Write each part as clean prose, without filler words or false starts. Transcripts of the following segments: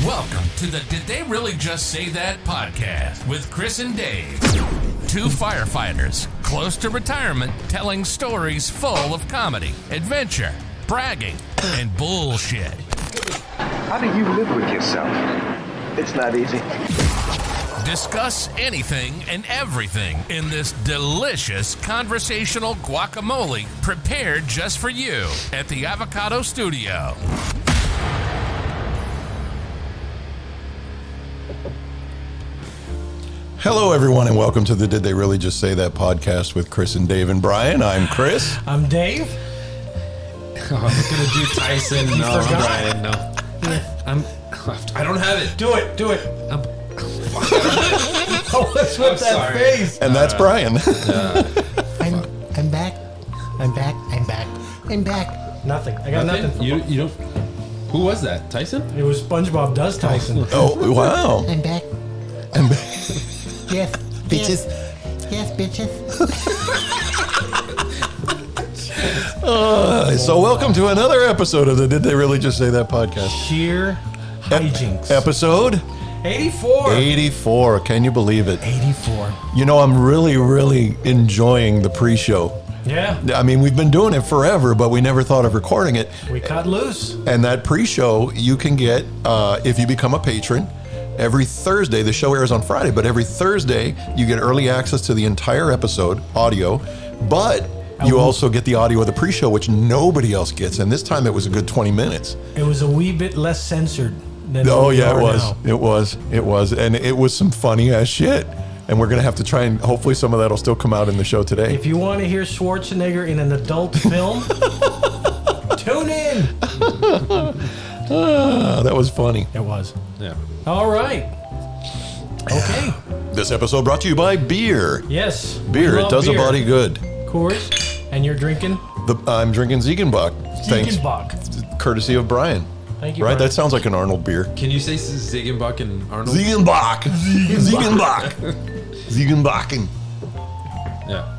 Welcome to the Did They Really Just Say That podcast with Chris and Dave. Two firefighters close to retirement telling stories full of comedy, adventure, bragging, and bullshit. How do you live with yourself? It's not easy. Discuss anything and everything in this delicious conversational guacamole prepared just for you at the Avocado Studio. Hello, everyone, and welcome to the Did They Really Just Say That podcast with Chris and Dave and Brian. I'm Chris. I'm Dave. Oh, I was going to do Tyson. No, I'm Brian. No. Yeah. I don't have it. Do it. Oh, what's with that sorry. face? And that's Brian. I'm back. Nothing. I got nothing. You don't. Who was that? Tyson? It was SpongeBob Does Tyson. Oh, wow. I'm back. Yes, bitches. Yes, bitches. So welcome to another episode of the Did They Really Just Say That podcast. Sheer hijinks. Episode 84. 84. Can you believe it? 84. You know, I'm really enjoying the pre-show. Yeah. I mean, we've been doing it forever, but we never thought of recording it. We cut loose. And that pre-show you can get if you become a patron. Every Thursday, the show airs on Friday, but every Thursday you get early access to the entire episode, audio, but you also get the audio of the pre-show, which nobody else gets. And this time it was a good 20 minutes. It was a wee bit less censored than Oh we yeah, are it was. now. It was. And it was some funny ass shit. And we're going to have to try and hopefully some of that will still come out in the show today. If you want to hear Schwarzenegger in an adult film, tune in. That was funny. It was. Yeah. All right. Okay. This episode brought to you by beer. Yes. Beer, we it love does beer. a body good. Coors. And you're drinking? I'm drinking Ziegenbach. Thanks. Ziegenbach. Courtesy of Brian. Thank you, Right? Brian. That sounds like an Arnold beer. Can you say Ziegenbach and Arnold? Ziegenbach. Ziegenbachen. Yeah.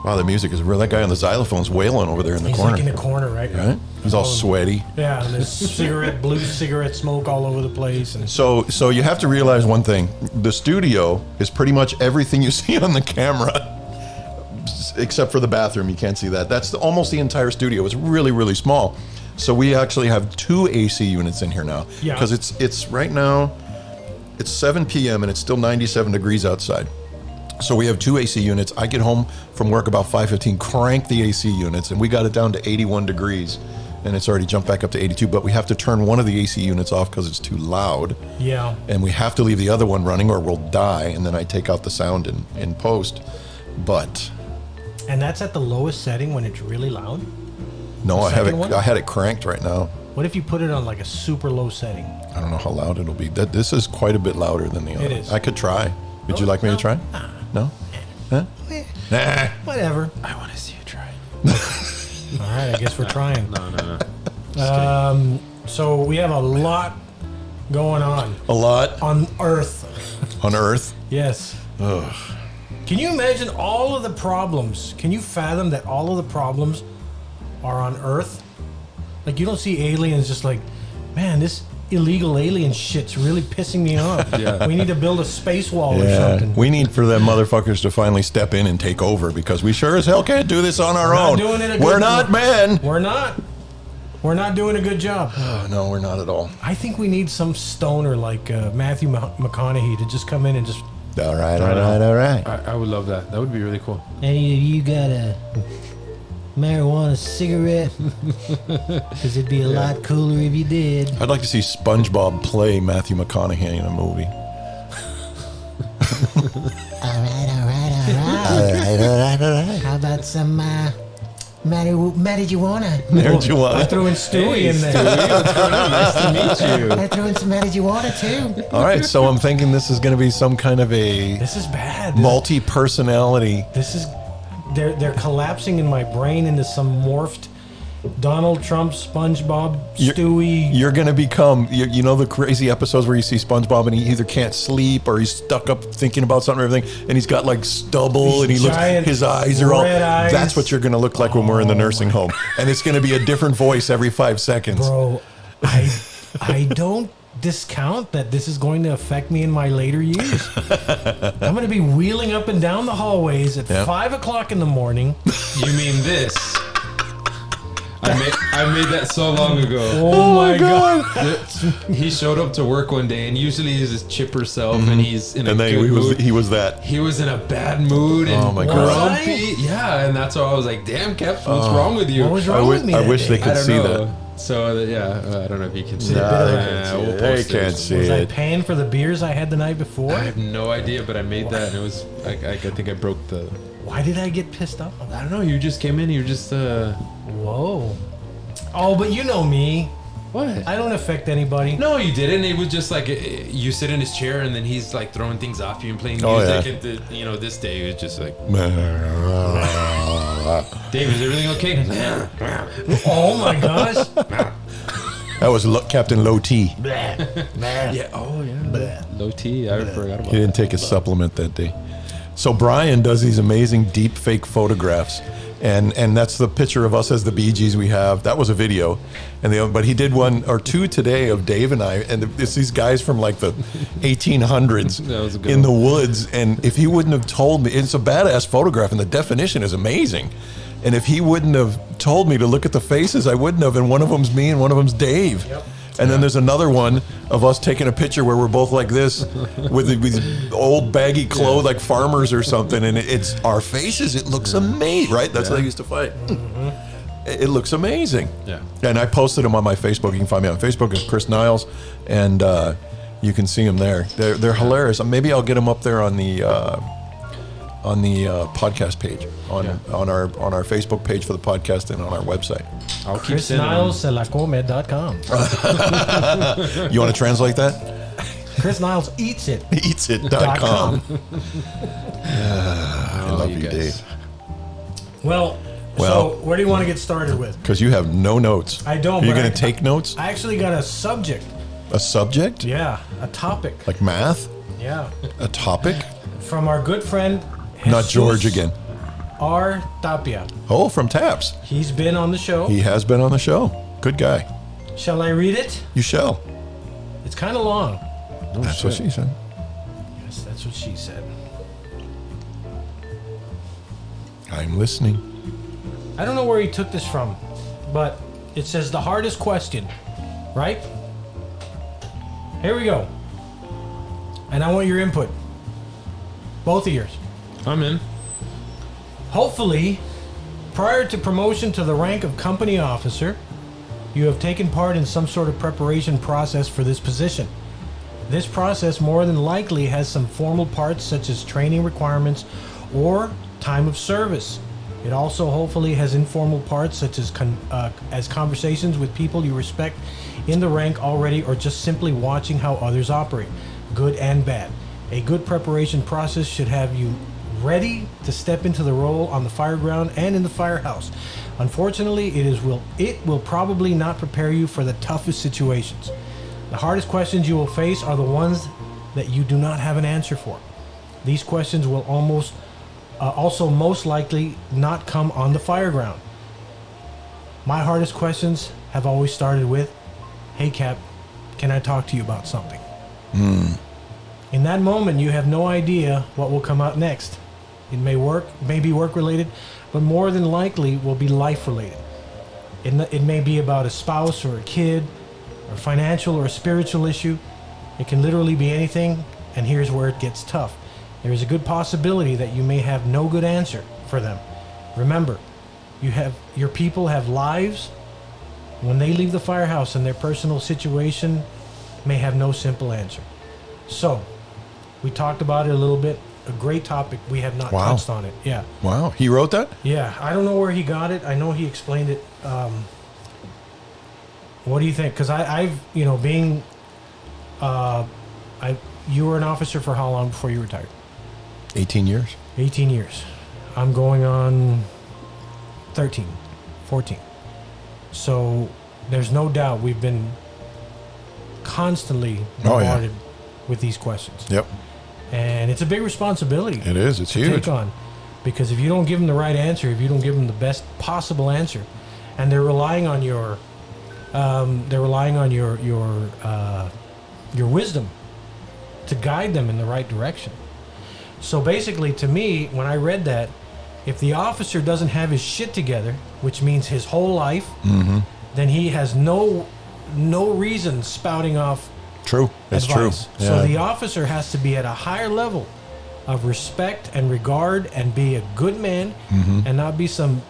Wow, the music is real. That guy on the xylophone's wailing over there in the He's corner. like in the corner, right? Right? He's all sweaty. Yeah, and there's blue cigarette smoke all over the place. And So you have to realize one thing. The studio is pretty much everything you see on the camera, except for the bathroom. You can't see that. That's almost the entire studio. It's really small. So we actually have 2 AC units in here now. Yeah. Because it's right now, it's 7 p.m. and it's still 97 degrees outside. So we have 2 AC units. I get home from work about 5:15, crank the AC units, and we got it down to 81 degrees. And it's already jumped back up to 82, but we have to turn one of the AC units off because it's too loud. yeah, And we have to leave the other one running or we'll die. And then I take out the sound in post. But and that's at the lowest setting when it's really loud. no, I second one? had it cranked right now. What if you put it on like a super low setting? I don't know how loud it'll be. This is quite a bit louder than the other. It is. I could try. Would you like me to try? No? Huh? Nah. Whatever. I want to see you try. All right, I guess we're trying. No. So we have a lot going on A lot on Earth. on Earth. Yes. Ugh. Can you imagine all of the problems? Can you fathom that all of the problems are on Earth? Like, you don't see aliens just like, man, this illegal alien shit's really pissing me off. Yeah. We need to build a space wall or Yeah, something. we need for them motherfuckers to finally step in and take over because we sure as hell can't do this on our We're not own. doing it a We're good not, job. man. We're not. We're not doing a good job. Oh, no, we're not at all. I think we need some stoner like Matthew McConaughey to just come in and just, All right. I would love that. That would be really cool. Any of you got a marijuana cigarette? Because it'd be a lot cooler if you did. I'd like to see SpongeBob play Matthew McConaughey in a movie. All right. How about some marijuana? There'd you want I it. threw in Stewie in there. Nice to meet you. I threw in some marijuana too. All right, so I'm thinking this is going to be some kind of a This is bad. multi-personality. This is they're collapsing in my brain into some morphed Donald Trump, SpongeBob, Stewie. You're going to become, you know, the crazy episodes where you see SpongeBob and he either can't sleep or he's stuck up thinking about something or everything, and he's got like stubble and he looks, giant his eyes are all. red eyes. That's what you're going to look like when we're in the nursing home, and it's going to be a different voice every 5 seconds. Bro, I don't discount that this is going to affect me in my later years. I'm going to be wheeling up and down the hallways at 5 o'clock in the morning. You mean this? I made that so long ago. Oh my God. He showed up to work one day, and usually he's his chipper self, and he's in a good mood. He was that. He was in a bad mood and Oh my God. grumpy. Yeah, and that's why I was like, "Damn, Kev, what's wrong with you?" What was wrong with me? I that wish day? they could see that. So I don't know if you can see Nah, it. they can't see Was I it. paying for the beers I had the night before? I have no idea, but I made that, and it was. I think I broke the. Why did I get pissed off? I don't know. You just came in. You just. Whoa. Oh, but you know me. What? I don't affect anybody. No, you didn't. It was just like you sit in his chair, and then he's like throwing things off you and playing Oh, music. yeah. And this day it was just like, Dave, is everything okay? Oh my gosh. That was Captain Low T. Yeah. Oh yeah. Low T. I forgot about. He didn't take his supplement that day. So Brian does these amazing deep fake photographs, and that's the picture of us as the Bee Gees we have. That was a video, but he did one or two today of Dave and I, and it's these guys from like the 1800s That was a good in the one. woods. And if he wouldn't have told me, it's a badass photograph, and the definition is amazing. And if he wouldn't have told me to look at the faces, I wouldn't have. And one of them's me, and one of them's Dave. Yep. And then there's another one of us taking a picture where we're both like this with these old baggy clothes like farmers or something. And it's our faces. It looks amazing, right? That's how they used to fight. It looks amazing. Yeah. And I posted them on my Facebook. You can find me on Facebook as Chris Niles. And you can see them there. They're hilarious. Maybe I'll get them up there on the podcast page on our Facebook page for the podcast and on our website. I'll keep sending them. ChrisNilesSelacome.com. You want to translate that? Chris Niles eats it. Eatsit.com. I love you, guys. Dave. Well, Well- so where do you want to get started with? Because you have no notes. I don't, Are you but going to take notes? I actually got a subject. A subject? Yeah, a topic. Like math? Yeah. A topic? From our good friend, Not Jesus George again. R. Tapia. Oh, from Taps. He's been on the show. He has been on the show. Good guy. Shall I read it? You shall. It's kind of long. That's what she said. Yes, that's what she said. I'm listening. I don't know where he took this from, but it says the hardest question, right? Here we go. And I want your input. Both of yours. I'm in. Hopefully, prior to promotion to the rank of company officer, you have taken part in some sort of preparation process for this position. This process more than likely has some formal parts such as training requirements or time of service. It also hopefully has informal parts such as conversations with people you respect in the rank already, or just simply watching how others operate, good and bad. A good preparation process should have you ready to step into the role on the fireground and in the firehouse. Unfortunately, it will probably not prepare you for the toughest situations. The hardest questions you will face are the ones that you do not have an answer for. These questions will also most likely not come on the fireground. My hardest questions have always started with, "Hey Cap, can I talk to you about something?" In that moment, you have no idea what will come out next. It may be work related, but more than likely will be life related. It may be about a spouse or a kid, or financial or a spiritual issue. It can literally be anything, and here's where it gets tough. There is a good possibility that you may have no good answer for them. Remember, your people have lives. When they leave the firehouse, and their personal situation may have no simple answer. So, we talked about it a little bit. A great topic. We have not Wow. touched on it. Yeah. Wow. He wrote that? Yeah. I don't know where he got it. I know he explained it. What do you think? Because you were an officer for how long before you retired? 18 years. 18 years. I'm going on 13, 14. So there's no doubt we've been constantly Oh, yeah. bombarded with these questions. Yep. And it's a big responsibility It is. It's to huge. take on. Because if you don't give them the right answer, if you don't give them the best possible answer, and they're relying on your your wisdom to guide them in the right direction. So basically, to me, when I read that, if the officer doesn't have his shit together, which means his whole life, then he has no reason spouting off True. It's advice. true. So Yeah. the officer has to be at a higher level of respect and regard and be a good man and not be some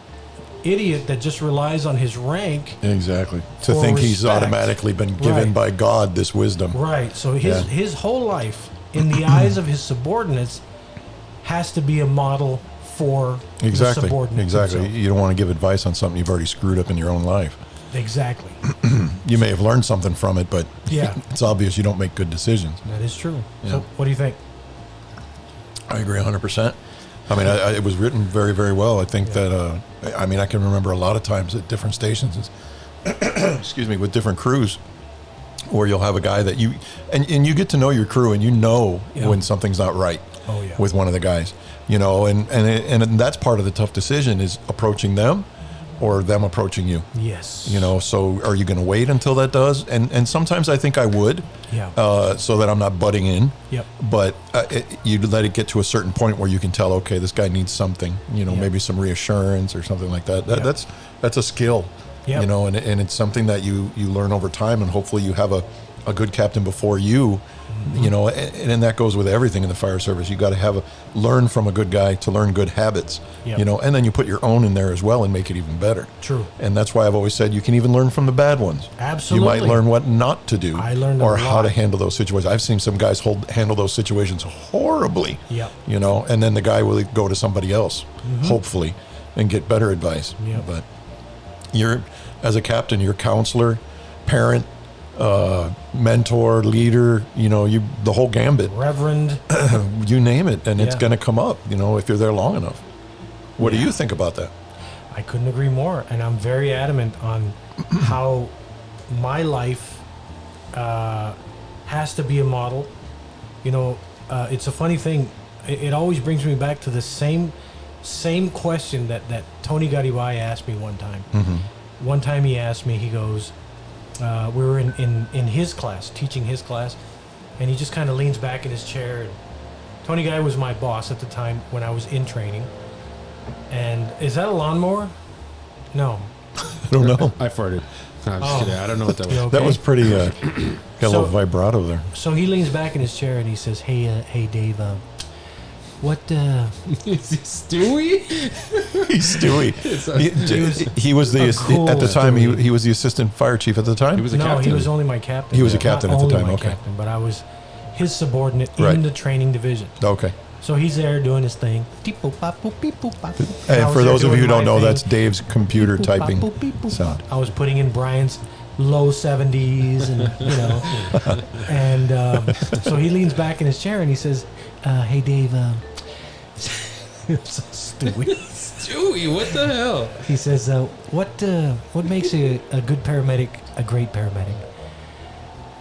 idiot that just relies on his rank. Exactly. To For think he's respect. automatically been given Right. by God this wisdom. Right. So Yeah. his whole life, in the eyes of his subordinates, has to be a model for the Exactly. subordinate. Exactly. himself. You don't want to give advice on something you've already screwed up in your own life. Exactly. You may have learned something from it, but Yeah. it's obvious you don't make good decisions. That is true. Yeah. So what do you think? I agree 100%. I mean, it was written very, very well. I think that, I mean, I can remember a lot of times at different stations, excuse me, with different crews, where you'll have a guy that and you get to know your crew, and you know when something's not right Oh, yeah. with one of the guys, you know, and that's part of the tough decision is approaching them or them approaching you. Yes. You know, so are you going to wait until that does? And sometimes I think I would, Yeah. so that I'm not butting in. Yep. But you let it get to a certain point where you can tell, okay, this guy needs something. You know, Yep. maybe some reassurance or something like that. Yep. That's a skill. Yep. You know, and it's something that you learn over time, and hopefully you have a good captain before you. You know, and that goes with everything in the fire service. You got to learn from a good guy to learn good habits. Yep. You know, and then you put your own in there as well and make it even better. True. And that's why I've always said you can even learn from the bad ones. Absolutely. You might learn what not to do. I learned a or how lot. to handle those situations. I've seen some guys handle those situations horribly. Yep. You know, and then the guy will go to somebody else, hopefully, and get better advice. Yep. But you're, as a captain, you're counselor, parent, mentor, leader, you know, the whole gambit, Reverend. you name it, and it's Yeah. going to come up, you know, if you're there long enough. What do you think about that? I couldn't agree more, and I'm very adamant on how my life has to be a model. You know, it's a funny thing. It always brings me back to the same question that Tony Garibay asked me one time. One time he asked me, he goes, we were in his class, teaching his class, and he just kind of leans back in his chair. And Tony Guy was my boss at the time when I was in training. And is that a lawnmower? No. I don't know. I farted. No, I'm just Oh. kidding. I don't know what that was. You okay? That was pretty, got a little So- vibrato there. So he leans back in his chair and he says, "Hey, Dave, what?" Is he Stewie? He's Stewie. He was a cool at the time. Stewie. He was the assistant fire chief at the time. He was a No, captain. he was only my captain. He was a Not captain at the only time, my okay. captain, but I was his subordinate Right. in the training division. Okay. So he's there doing his thing. And I And was for there those of you doing who don't my know, thing. that's Dave's computer typing sound. I was putting in Brian's low 70s, and you know, and so he leans back in his chair and he says, "Hey, Dave." So Stewie. Stewie, what the hell? He says, "What makes a good paramedic a great paramedic?"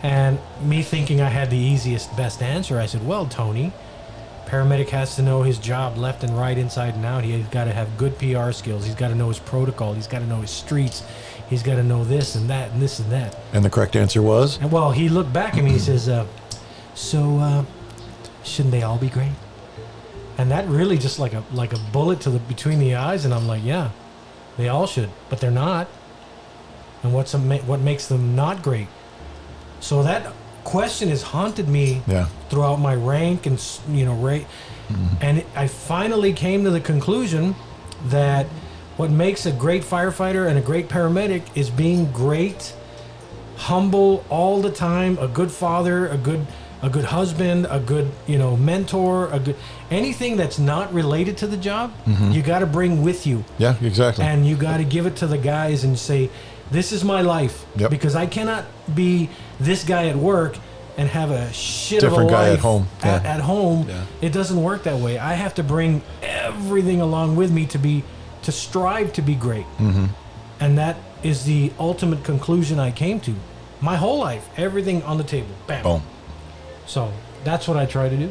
And me thinking I had the easiest, best answer, I said, "Well, Tony, paramedic has to know his job left and right, inside and out. He's got to have good PR skills. He's got to know his protocol. He's got to know his streets. He's got to know this and that and this and that." And the correct answer was? And well, he looked back at me. He says, "So shouldn't they all be great?" And that really just like a bullet to between the eyes. And I'm like, yeah, they all should, but they're not. And what makes them not great? So that question has haunted me Yeah. throughout my rank and rate. And I finally came to the conclusion that what makes a great firefighter and a great paramedic is being great, humble all the time, a good father, a good husband, a good mentor, anything that's not related to the job, you got to bring with you, Yeah, exactly. and you got to give it to the guys and say, "This is my life," Yep. because I cannot be this guy at work and have a shit Different of a guy life at home. Yeah. At home, Yeah. it doesn't work that way. I have to bring everything along with me to strive to be great, and that is the ultimate conclusion I came to. My whole life, everything on the table, bam. Boom. So that's what I try to do.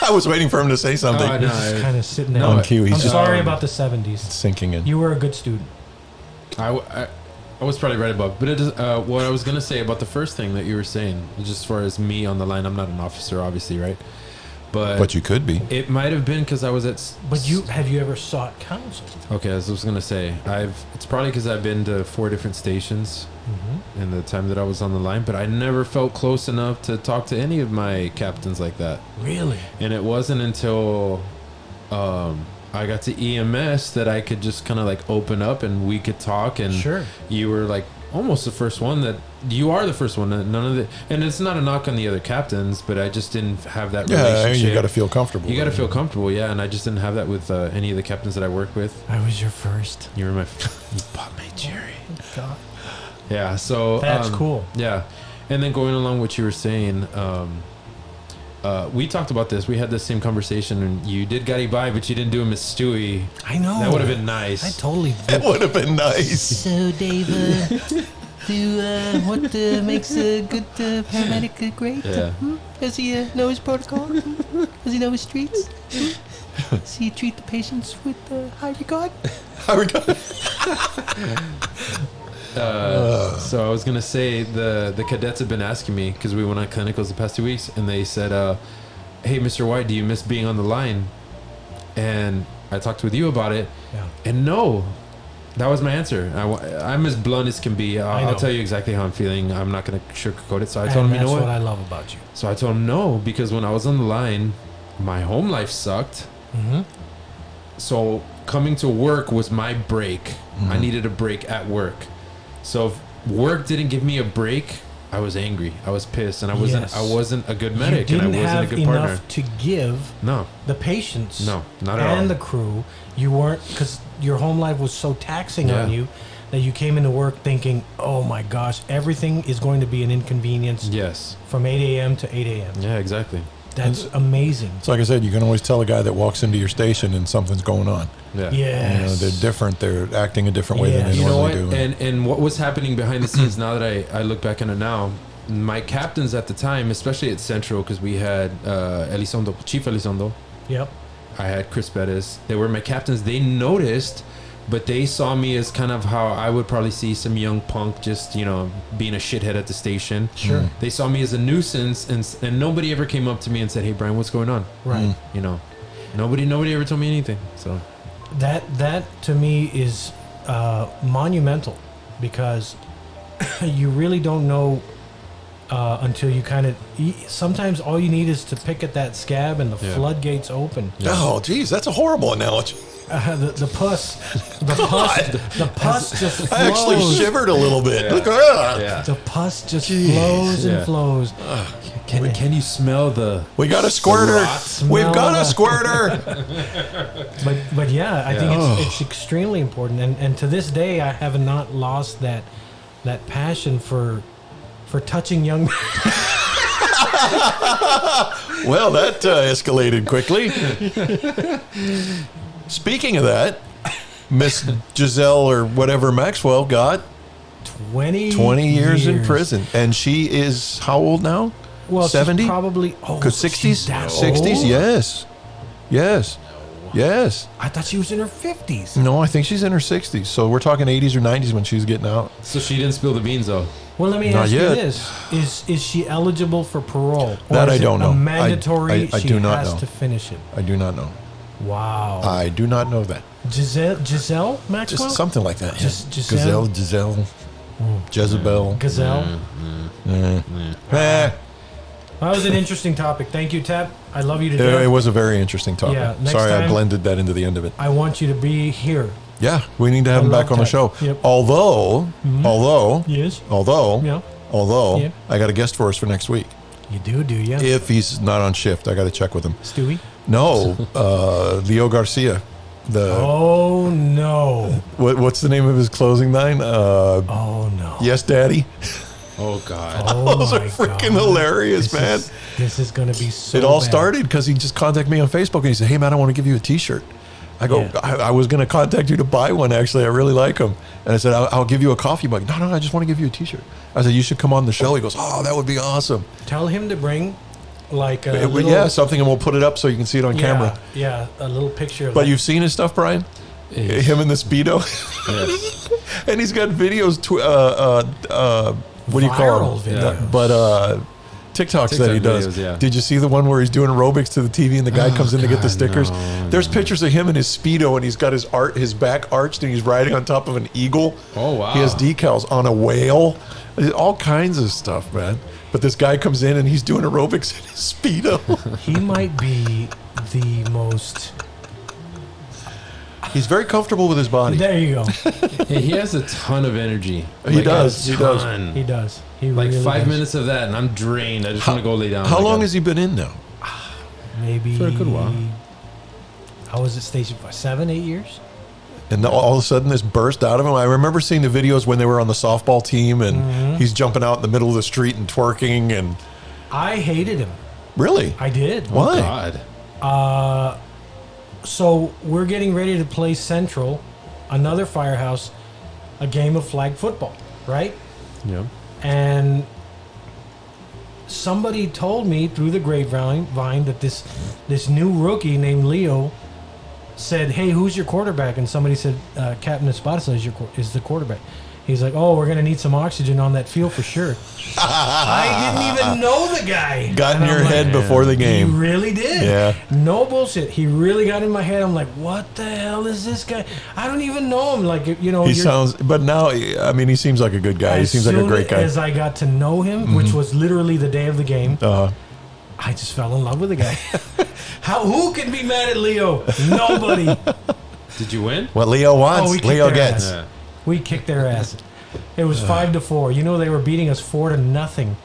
I was waiting for him to say something. Oh, He's just kind of sitting there. On cue, he's I'm just sorry about the 70s. sinking in. You were a good student. I was probably right above. But it is, what I was going to say about the first thing that you were saying, just as far as me on the line, I'm not an officer, obviously, right? But you could be. It might have been because I was at... But have you ever sought counsel? Okay, as I was going to say, it's probably because I've been to 4 different stations in the time that I was on the line, but I never felt close enough to talk to any of my captains like that. Really? And it wasn't until I got to EMS that I could just kind of like open up and we could talk. And Sure. You were like almost the first one that you are the first one. None of the, and it's not a knock on the other captains, but I just didn't have that relationship. You got to feel comfortable. You got to feel comfortable, yeah. And I just didn't have that with any of the captains that I worked with. I was your first. You were you bought my cherry. God. Yeah, so That's cool. Yeah, and then going along what you were saying, we talked about this. We had the same conversation, and you did Garibay, but you didn't do him as Stewie. I know. That would have been nice. I totally That would have been nice. So, Dave, what makes a good paramedic great? Yeah. Does he know his protocol? Does he know his streets? Does he treat the patients with high regard? So I was gonna say the cadets have been asking me because we went on clinicals the past 2 weeks, and they said, "Hey, Mr. White, do you miss being on the line?" And I talked with you about it, and no, that was my answer. I'm as blunt as can be. I'll tell you exactly how I'm feeling. I'm not gonna sugarcoat it. So I told him, you know what? That's what I love about you. So I told him no, because when I was on the line, my home life sucked. So coming to work was my break. I needed a break at work. So if work didn't give me a break, I was angry. I was pissed, and I wasn't a good medic, and I wasn't a good partner. You didn't have enough to give the patients, not at all, and the crew. You weren't, because your home life was so taxing on you that you came into work thinking, "Oh my gosh, everything is going to be an inconvenience." Yes. From 8 a.m. to 8 a.m. Yeah, exactly. That's amazing. It's like I said, you can always tell a guy that walks into your station and something's going on. Yeah. Yes. You know, they're different. They're acting a different way than they you know normally what? do. And what was happening behind the scenes, now that I look back on it now, my captains at the time, especially at Central, because we had Elizondo, Chief Elizondo. Yep. I had Chris Bettis. They were my captains. They noticed, but they saw me as kind of how I would probably see some young punk just, being a shithead at the station. Sure. They saw me as a nuisance, and nobody ever came up to me and said, "Hey, Brian, what's going on?" Right. Nobody ever told me anything. So that to me is monumental, because you really don't know until you kind of. Sometimes all you need is to pick at that scab, and the floodgates open. Oh, geez, that's a horrible analogy. The pus just flows. I actually shivered a little bit. Yeah. Look, The pus just flows and flows. Can you smell the? We got a squirter. We've got a squirter. But yeah, I think it's extremely important, and to this day, I have not lost that passion for touching young men. Well, that escalated quickly. Speaking of that, Miss Giselle or whatever Maxwell got 20 years in prison, and she is how old now? Well, 70? Probably. Because 60s, 60s, yes. I thought she was in her 50s. No, I think she's in her 60s. So we're talking 80s or 90s when she's getting out. So she didn't spill the beans, though. Well, let me Not ask yet. you this: is she eligible for parole? Or That is I it don't know. A mandatory. I she do not has know. to finish it. I do not know. Wow. I do not know that. Giselle Maxwell. Just something like that. Just yeah. Giselle? Giselle, Jezebel. Gazelle. Eh. That was an interesting topic. Thank you, Tap. I love you to death. It was a very interesting topic. Yeah, next Sorry, I time- blended that into the end of it. I want you to be here. Yeah, we need to have him love back on the that. show. Yep. Although, Yes. although, Yeah. I got a guest for us for next week. You do you? If he's not on shift, I got to check with him. Stewie. No, Leo Garcia. Oh no. What's the name of his closing line? Oh no. Yes, Daddy. Oh God. Oh, Those are my freaking God. hilarious, man. This is going to be so It all bad. started because he just contacted me on Facebook and he said, "Hey man, I want to give you a T-shirt." I go, Yeah. I was going to contact you to buy one. Actually, I really like them. And I said, I'll give you a coffee mug. No, I just want to give you a T-shirt. I said, you should come on the show. He goes, oh, that would be awesome. Tell him to bring like a Yeah, something, and we'll put it up so you can see it on camera. Yeah, a little picture of But that. you've seen his stuff, Brian? him in the Speedo. Yes. And he's got videos, what do you call Viral them? videos. But TikToks that he TikTok does. videos, yeah. Did you see the one where he's doing aerobics to the TV and the guy comes in to get the God, stickers? no, There's pictures of him in his Speedo and he's got his back arched and he's riding on top of an eagle. Oh, wow. He has decals on a whale. All kinds of stuff, man. But this guy comes in and he's doing aerobics in his Speedo. He might be the most. He's very comfortable with his body. There you go. Yeah, he has a ton of energy. He does. A He does. ton. He does. He Like really 5 does. minutes of that, and I'm drained. I just want to go lay down. How Like long a- has he been in now? Maybe For a good while. I was at station for 7, 8 years. And all of a sudden, this burst out of him. I remember seeing the videos when they were on the softball team, and he's jumping out in the middle of the street and twerking. And I hated him. really, I did. why? God. So we're getting ready to play Central, another firehouse, a game of flag football, right? Yeah. And somebody told me through the grapevine that this new rookie named Leo said, "Hey, who's your quarterback?" And somebody said, "Captain Esparza is the quarterback." He's like, "Oh, we're gonna need some oxygen on that field for sure." I didn't even know the guy. Got in And your I'm like, head before the He game. really did. Yeah. No bullshit. He really got in my head. I'm like, what the hell is this guy? I don't even know him. Like, you know, He you're- sounds, but now, I mean, he seems like a good guy. He as seems like a soon great guy. As I got to know him, which was literally the day of the game, Uh, I just fell in love with the guy. Who can be mad at Leo? Nobody. Did you win? what Leo wants, Oh, we kicked Leo their gets. ass. We kicked their ass. It was 5-4. You know, they were beating us 4-0.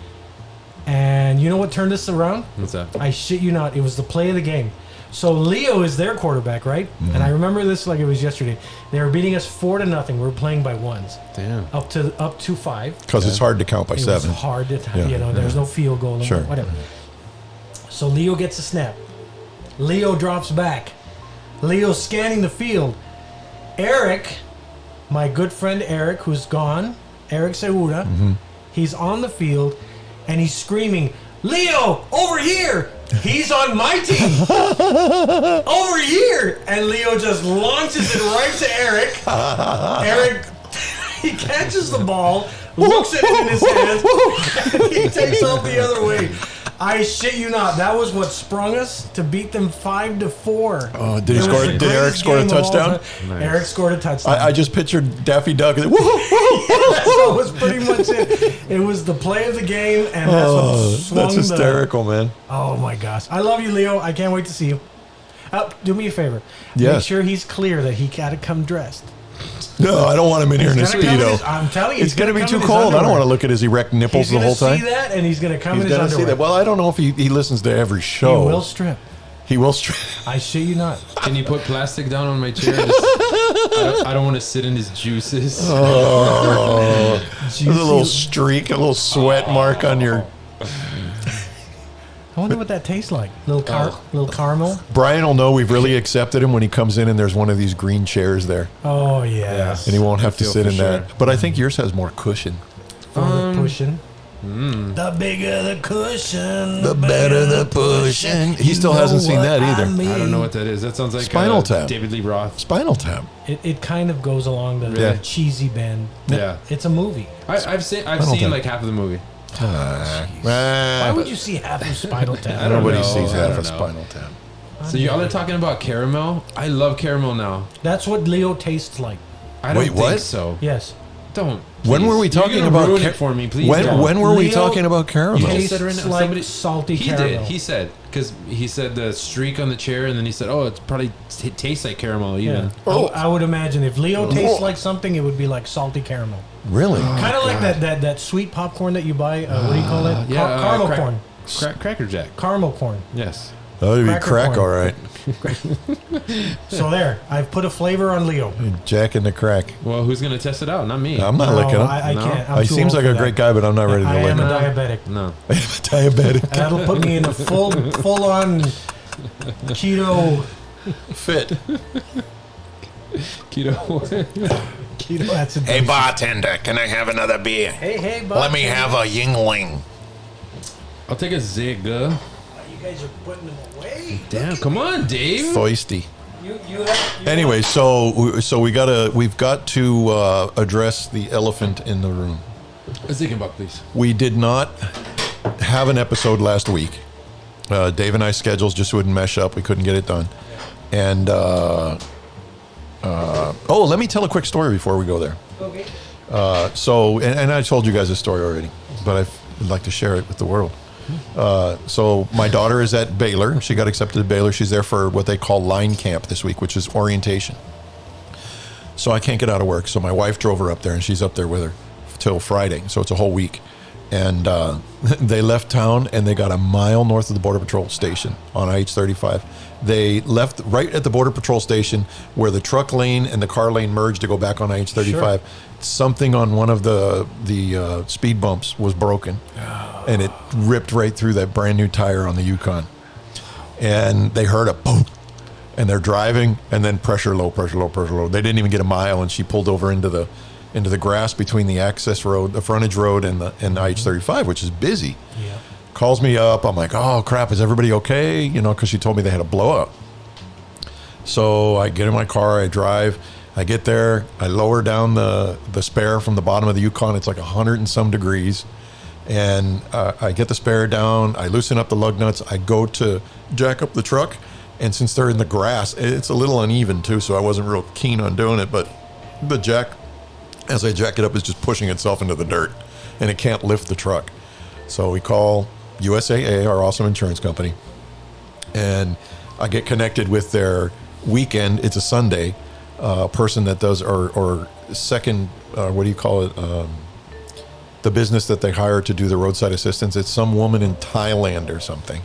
And you know what turned this around? What's that? I shit you not. It was the play of the game. So Leo is their quarterback, right? And I remember this like it was yesterday. They were beating us 4-0. We were playing by ones, Damn. up to 5. Because it's hard to count by It seven. was hard to, Yeah. you know. There was no field goal, and Sure. whatever. So Leo gets a snap. Leo drops back. Leo's scanning the field. Eric, my good friend Eric, who's gone, Eric Segura, he's on the field and he's screaming, "Leo, over here! He's on my team! Over here!" And Leo just launches it right to Eric. Eric, he catches the ball, looks at it in his hands, and he takes off the other way. I shit you not. That was what sprung us to beat them 5-4. Oh, did he It was score? the Did Eric greatest score a game of all touchdown? time. Nice. Eric scored a touchdown. I just pictured Daffy Duck. And That was pretty much it. It was the play of the game, and that's what swung that's hysterical, man. Oh my gosh, I love you, Leo. I can't wait to see you. Do me a favor. Yes. Make sure he's clear that he got to come dressed. No, I don't want him in here in a He's gonna come in Speedo. his- I'm telling you, It's he's going to gonna be come too in his cold. I don't underwear. want to look at his erect nipples He's the gonna whole time. see that, and he's gonna come He's in his going to see underwear. that. Well, I don't know if he listens to every He show. will strip. He will strip. I shit you not. Can you put plastic down on my chair? I don't want to sit in his juices. Oh, Juicy- there's a little streak, a little sweat mark on your. I wonder what that tastes like. Little caramel. Brian will know we've really accepted him when he comes in and there's one of these green chairs there, Oh yes. and he won't have to feel sit for in that. sure. But I think yours has more cushion. For the pushing. The bigger the cushion, The better the pushing. He still hasn't seen that either. I don't know what that is. That sounds like Spinal Tap. David Lee Roth. Spinal Tap. It kind of goes along the Yeah. cheesy band. Yeah. It's a movie. I've seen Tap. like half of the movie. Why would you see half of Spinal Tap? don't Nobody know. sees I half don't of know. Spinal Tap. So y'all are talking about caramel. I love caramel now. That's what Leo tastes like. I don't Wait, think what? so. Yes. Don't. When please. were we You're talking gonna about ruin ca- it for me? Please. When don't. when were we Leo- talking about caramel? You Tastes just said right now. like Somebody, salty he caramel. did. He said because he said the streak on the chair, and then he said, "Oh, it probably tastes like caramel." Even. Yeah. Oh. I would imagine if Leo tastes like something, it would be like salty caramel. Really? Kind of like that sweet popcorn that you buy. What do you call it? Caramel corn. Cracker Jack. Caramel corn. Yes. That would be Cracker crack, corn. all right. So there, I've put a flavor on Leo. Jack in the crack. Well, who's gonna test it out? Not me. I'm not No, licking him. I No. can't. I'm He too seems old like for a great that. guy, but I'm not ready to I lick am a him. diabetic. No. Diabetic. That'll put me in a full on keto. Fit. Keto. Keto. That's a Hey, bartender, can I have another beer? Hey, bud. Let me have a Yingling. I'll take a Zig. You guys are putting them away. Damn, come on, Dave. Foisty. Anyway, so we've got to address the elephant in the room. A chicken buck, please. We did not have an episode last week. Dave and I's schedules just wouldn't mesh up. We couldn't get it done. And let me tell a quick story before we go there. Okay. And I told you guys this story already, but I'd like to share it with the world. So my daughter is at Baylor. She got accepted at Baylor. She's there for what they call line camp this week, which is orientation. So I can't get out of work. So my wife drove her up there, and she's up there with her till Friday. So it's a whole week. And they left town, and they got a mile north of the Border Patrol station on IH-35. They left right at the Border Patrol station where the truck lane and the car lane merged to go back on IH-35. Sure. Something on one of the speed bumps was broken, and it ripped right through that brand new tire on the Yukon. And they heard a boom, and they're driving, and then pressure low. They didn't even get a mile, and she pulled over into the grass between the access road, the frontage road, and IH-35, which is busy. Yeah. Calls me up. I'm like, oh crap, is everybody okay? Because she told me they had a blowout. So I get in my car, I drive, I get there, I lower down the spare from the bottom of the Yukon. It's like 100 and some degrees. And I get the spare down, I loosen up the lug nuts, I go to jack up the truck. And since they're in the grass, it's a little uneven too, so I wasn't real keen on doing it. But the jack, as I jack it up, is just pushing itself into the dirt, and it can't lift the truck. So we call USAA, our awesome insurance company, and I get connected with their weekend. It's a Sunday person that does, or second, what do you call it? The business that they hire to do the roadside assistance. It's some woman in Thailand or something.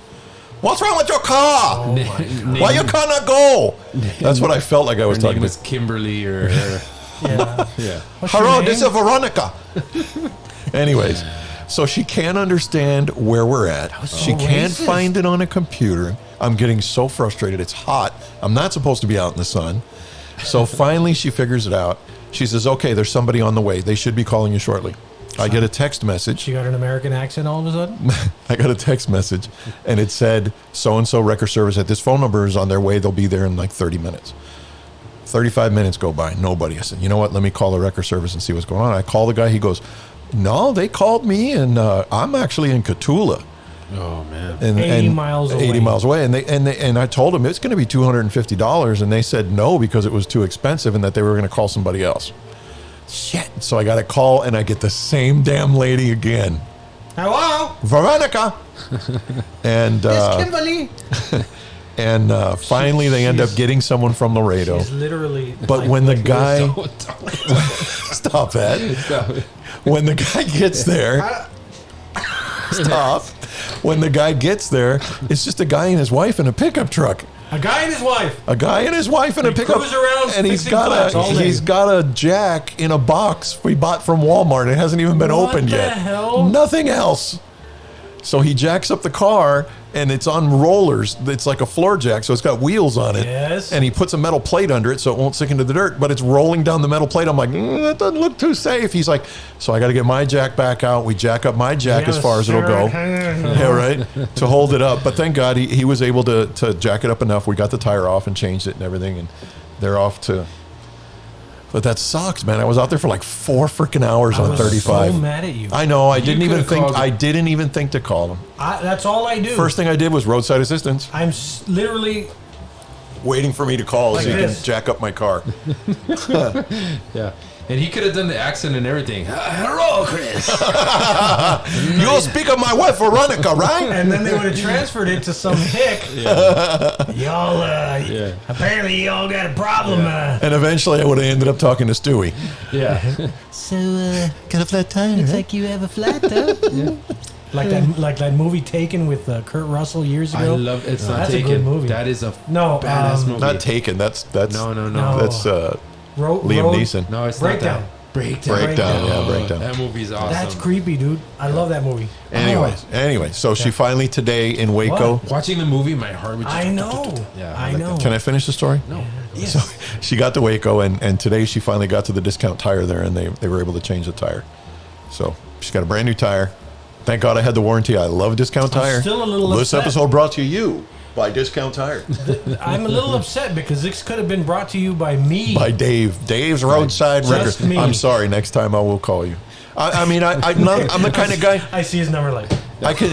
What's wrong with your car? Why you cannot go? That's what I felt like I was Her talking name to. was Kimberly or Yeah. What's your Hello, name? this is Veronica. Anyways, so she can't understand where we're at. She can't racist. find it on a computer. I'm getting so frustrated. It's hot. I'm not supposed to be out in the sun. So finally she figures it out. She says, okay, there's somebody on the way. They should be calling you shortly. I get a text message. She got an American accent all of a sudden? I got a text message, and it said, so-and-so wrecker service at this phone number is on their way. They'll be there in like 30 minutes. 35 minutes go by. Nobody. I said, you know what? Let me call the wrecker service and see what's going on. I call the guy. He goes, no, they called me, and I'm actually in Cotulla. Oh man. And 80 miles away. 80 miles away. And I told them it's going to be $250, and they said no because it was too expensive and that they were going to call somebody else. Shit. So I got a call, and I get the same damn lady again. Hello? Veronica. And Kimberly. and finally they end up getting someone from Laredo. She's literally... But when the guy... Don't. Stop that. When the guy gets there... Stop. When the guy gets there, it's just a guy and his wife in a pickup truck. A guy and his wife. A guy and his wife in a They pickup, cruise around and he's fixing flats all day. got a jack in a box we bought from Walmart. It hasn't even been What opened the yet. hell? Nothing else. So he jacks up the car, and it's on rollers. It's like a floor jack, so it's got wheels on it. Yes. And he puts a metal plate under it so it won't sink into the dirt, but it's rolling down the metal plate. I'm like, that doesn't look too safe. He's like, so I got to get my jack back out. We jack up my jack as far as it'll go. Yeah, right. To hold it up. But thank God he was able to jack it up enough. We got the tire off and changed it and everything, and they're off to. But that sucks, man. I was out there for like 4 freaking hours on 35. So mad at you. I know. I didn't even could've think. called- I didn't even think to call them. That's all I do. First thing I did was roadside assistance, I'm literally... waiting for me to call Like so you can this. jack up my car. Yeah. And he could have done the accent and everything. Hello, Chris. You'll speak of my wife, Veronica, right? And then they would have transferred it to some hick. Y'all, apparently y'all got a problem. And eventually I would have ended up talking to Stewie. Yeah. So, Got a flat tire, looks like you have a flat though. Like that movie Taken with Kurt Russell years I ago. love it's not That's a taken. good movie. That is a No, badass movie. Not Taken. That's No. That's Liam Neeson. No, it's Breakdown. not that. Breakdown. Breakdown. That movie's awesome. That's creepy, dude. I love that movie. Anyway, so she finally today in Waco. What? Watching the movie, my heart would just... I know. Yeah, I like know. Can I finish the story? No. So she got to Waco, and today she finally got to the discount tire there, and they were able to change the tire. So she's got a brand new tire. Thank God I had the warranty. I love discount tire. still a little This upset. episode brought to you Buy Discount Tire. I'm a little upset because this could have been brought to you by me. By Dave. Dave's Roadside Just Record. me. I'm sorry. Next time I will call you. I'm the kind of guy. I see his number like, I can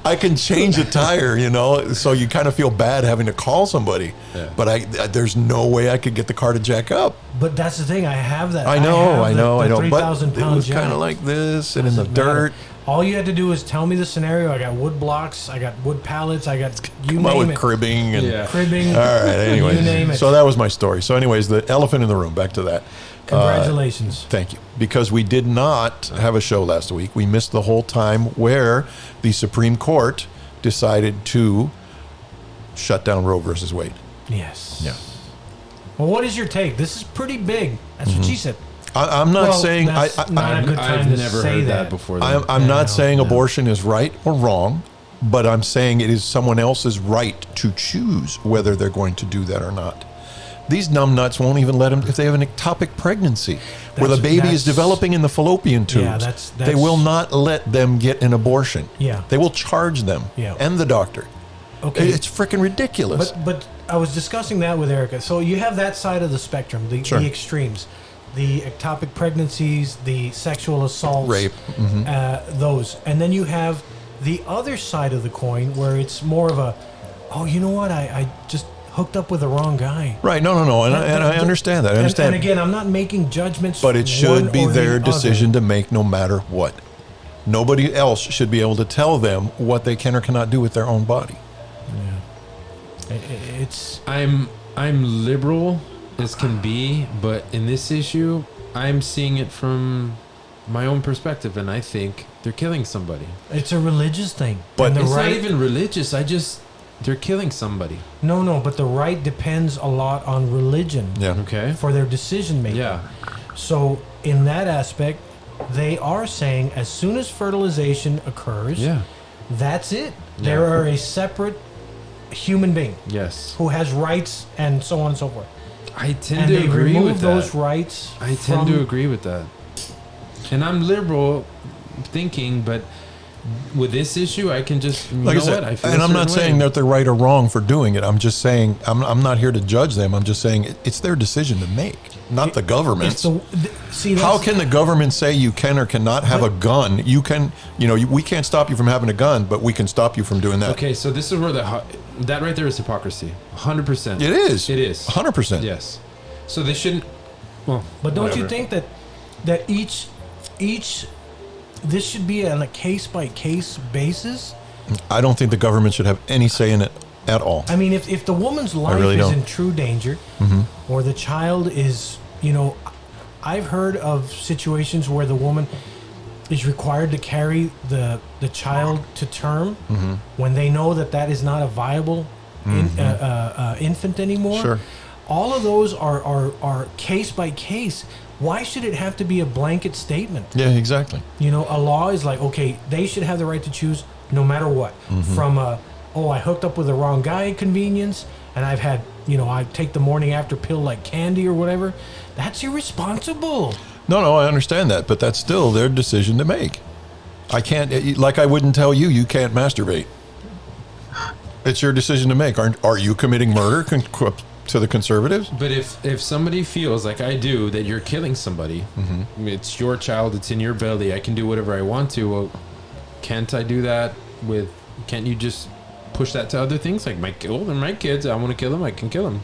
I can change a tire, you know, so you kind of feel bad having to call somebody. Yeah. But there's no way I could get the car to jack up. but that's the thing. I have that. I know. The But 3,000 it pound was jack. kind of like this and in the Doesn't matter. dirt. All you had to do was tell me the scenario. I got wood blocks. I got wood pallets. I got you Come out name with it. cribbing and Yeah. Cribbing. all right. Anyway, You name it. so that was my story. So, anyways, the elephant in the room. Back to that. Congratulations. Thank you. Because we did not have a show last week. We missed the whole time where the Supreme Court decided to shut down Roe versus Wade. Yes. Yeah. Well, what is your take? This is pretty big. That's what she said. I'm not Well, saying that's not a good time I've to never say heard that that. before. I'm Yeah, not saying no. abortion is right or wrong, but I'm saying it is someone else's right to choose whether they're going to do that or not. These numbnuts won't even let them if they have an ectopic pregnancy where the baby is developing in the fallopian tubes. Yeah, they that's- will not let them get an abortion. Yeah. They will charge them Yeah. and the doctor. Okay. It's freaking ridiculous. But I was discussing that with Erica. So you have that side of the spectrum, the extremes, the ectopic pregnancies, the sexual assaults, Rape. those, and then you have the other side of the coin where it's more of a, oh, you know what? I just hooked up with the wrong guy. Right. No. And I understand that. I understand. And again, I'm not making judgments. But it should one be or the their other. decision to make no matter what. Nobody else should be able to tell them what they can or cannot do with their own body. It's I'm liberal as can be, but in this issue, I'm seeing it from my own perspective, and I think they're killing somebody. it's a religious thing. But And the It's right, not even religious. They're killing somebody. no, but the right depends a lot on religion. Yeah. Okay. For their decision making. Yeah. So in that aspect, they are saying as soon as fertilization occurs, Yeah. that's it. Yeah. They are a separate human being Yes. who has rights and so on and so forth. I tend And to they agree remove with those that. rights. I tend from- to agree with that. And I'm liberal thinking, but with this issue, I can just, Like I said, and I'm not saying that they're right or wrong for doing it. I'm just saying I'm not here to judge them. I'm just saying it's their decision to make, not the government's. See, How that's- can the government say you can or cannot have a gun? You can, we can't stop you from having a gun, but we can stop you from doing that. Okay, so this is where that right there is hypocrisy. 100%. It is. It is. 100%. Yes. So they shouldn't. Well, But don't you whatever. think that each this should be on a case by case basis? I don't think the government should have any say in it at all. I mean, if the woman's life really is don't. in true danger, or the child is, I've heard of situations where the woman is required to carry the child to term when they know that is not a viable infant anymore. Sure. All of those are case by case. Why should it have to be a blanket statement? Yeah, exactly. A law is like, okay, they should have the right to choose no matter what. From I hooked up with the wrong guy convenience, and I've had, I take the morning after pill like candy or whatever. That's irresponsible. No, I understand that, but that's still their decision to make. I can't, like I wouldn't tell you, you can't masturbate. It's your decision to make. Are you committing murder to the conservatives? But if somebody feels like I do that you're killing somebody, it's your child, it's in your belly, I can do whatever I want to. Well, can't I do that with? Can't you just push that to other things like they're my kids? I want to kill them. I can kill them.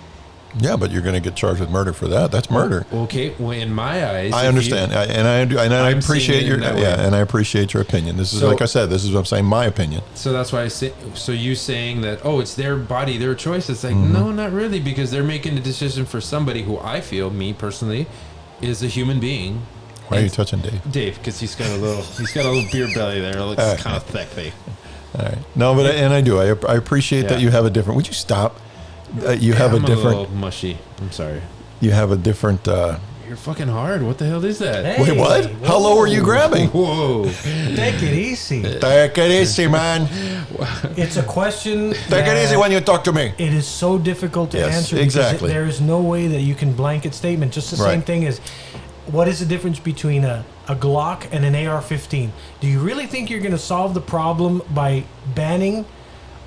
Yeah, but you're going to get charged with murder for that. That's murder. Okay, well, in my eyes, I understand, and I I'm appreciate seeing it your in that way. and I appreciate your opinion. This is So- like I said. This is what I'm saying. My opinion. So that's why I say. So you saying that? Oh, it's their body, their choice. It's like no, not really, because they're making a decision for somebody who I feel, me personally, is a human being. Why are you touching Dave? Dave, because he's got a little beer belly there. It looks kind of thick. All right. No, but I do. I appreciate that Yeah. you have a different. Would you stop? You have a I'm different. a little mushy. I'm sorry. You have a different. You're fucking hard. What the hell is that? Hey, Wait, what? How low are you grabbing? Whoa. Take it easy. Take it easy, man. It's a question. Take it easy when you talk to me. It is so difficult to Yes, answer. exactly. Because there is no way that you can blanket statement. Just the same Right. thing as, what is the difference between a Glock and an AR-15? Do you really think you're going to solve the problem by banning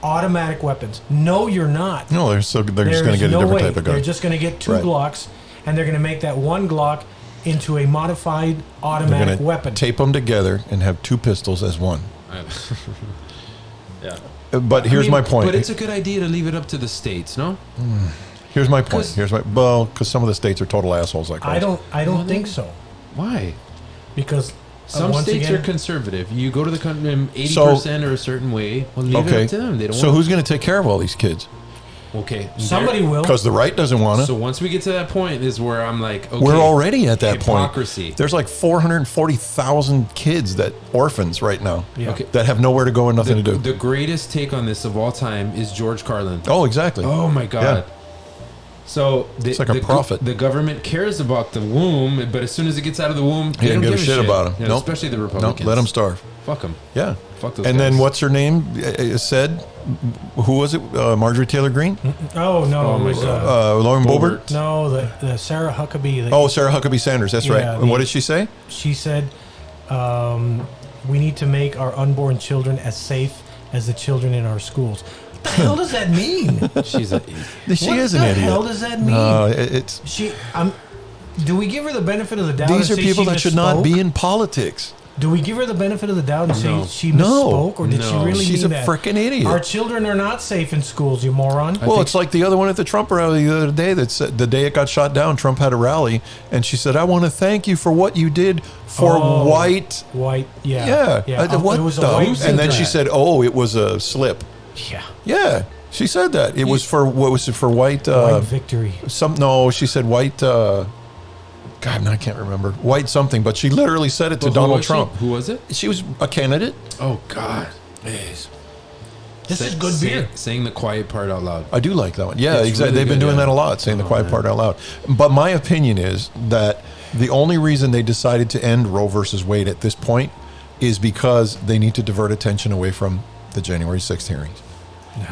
automatic weapons. No, you're not. No, they're just going to There's get a no different way. type of gun. They're just going to get two Right. Glocks, and they're going to make that one Glock into a modified They're automatic going to weapon. tape them together and have two pistols as one. Yeah. But here's I mean, my point. But it's a good idea to leave it up to the states, no? Here's my point. 'Cause- Because some of the states are total assholes like I ours. don't think so, Why? because Some once states again, are conservative. You go to the country 80% or a certain way. Well, leave it Okay. up to them. They don't. So want who's going to take care of all these kids? Okay. somebody will. Because the right doesn't want to. So once we get to that point, is where I'm like, okay, We're already at that hypocrisy. point. There's like 440,000 kids orphans right now Yeah. Okay. that have nowhere to go and nothing to do. The greatest take on this of all time is George Carlin. Oh, exactly. Oh my God. Yeah. So It's like a prophet. The government cares about the womb, but as soon as it gets out of the womb, He they didn't don't give a shit about him. Yeah, Nope. especially the No, Republicans. let them starve. Fuck them. Yeah. Fuck those And guys. then what's her name said? Who was it? Marjorie Taylor Greene? Oh no, Oh, it my was God. Lauren Boebert? Boebert. no the Sarah Huckabee. Oh, Sarah Huckabee Sanders. That's right. Yeah, And what did she say? She said, "We need to make our unborn children as safe as the children in our schools." What the hell does that mean? She's a, She What is the an idiot. hell does that mean? It's She, do we give her the benefit of the doubt? these and are say people she that should not misspoke? be in politics. Do we give her the benefit of the doubt and say No. she No. misspoke, or did she No. really She's mean a that? frickin' idiot. Our children are not safe in schools, you moron. Well, think- it's like the other one at the Trump rally the other day that said the day it got shot down, Trump had a rally, and she said, "I want to thank you for what you did for Oh. white." White, Yeah. What it was the? a white And then victory. she said, "Oh, it was a slip." "Yeah, Yeah, she said that it was for what was it for white? white victory." No, she said white. God, I can't remember white something, but she literally said it to But who Donald was she? Trump. Who was it? She was a candidate. Oh God. This is good beer. Saying the quiet part out loud. I do like that one. Yeah, It's exactly. really They've been good, doing yeah. that a lot, saying the quiet man. part out loud. But my opinion is that the only reason they decided to end Roe versus Wade at this point is because they need to divert attention away from the January 6th hearings.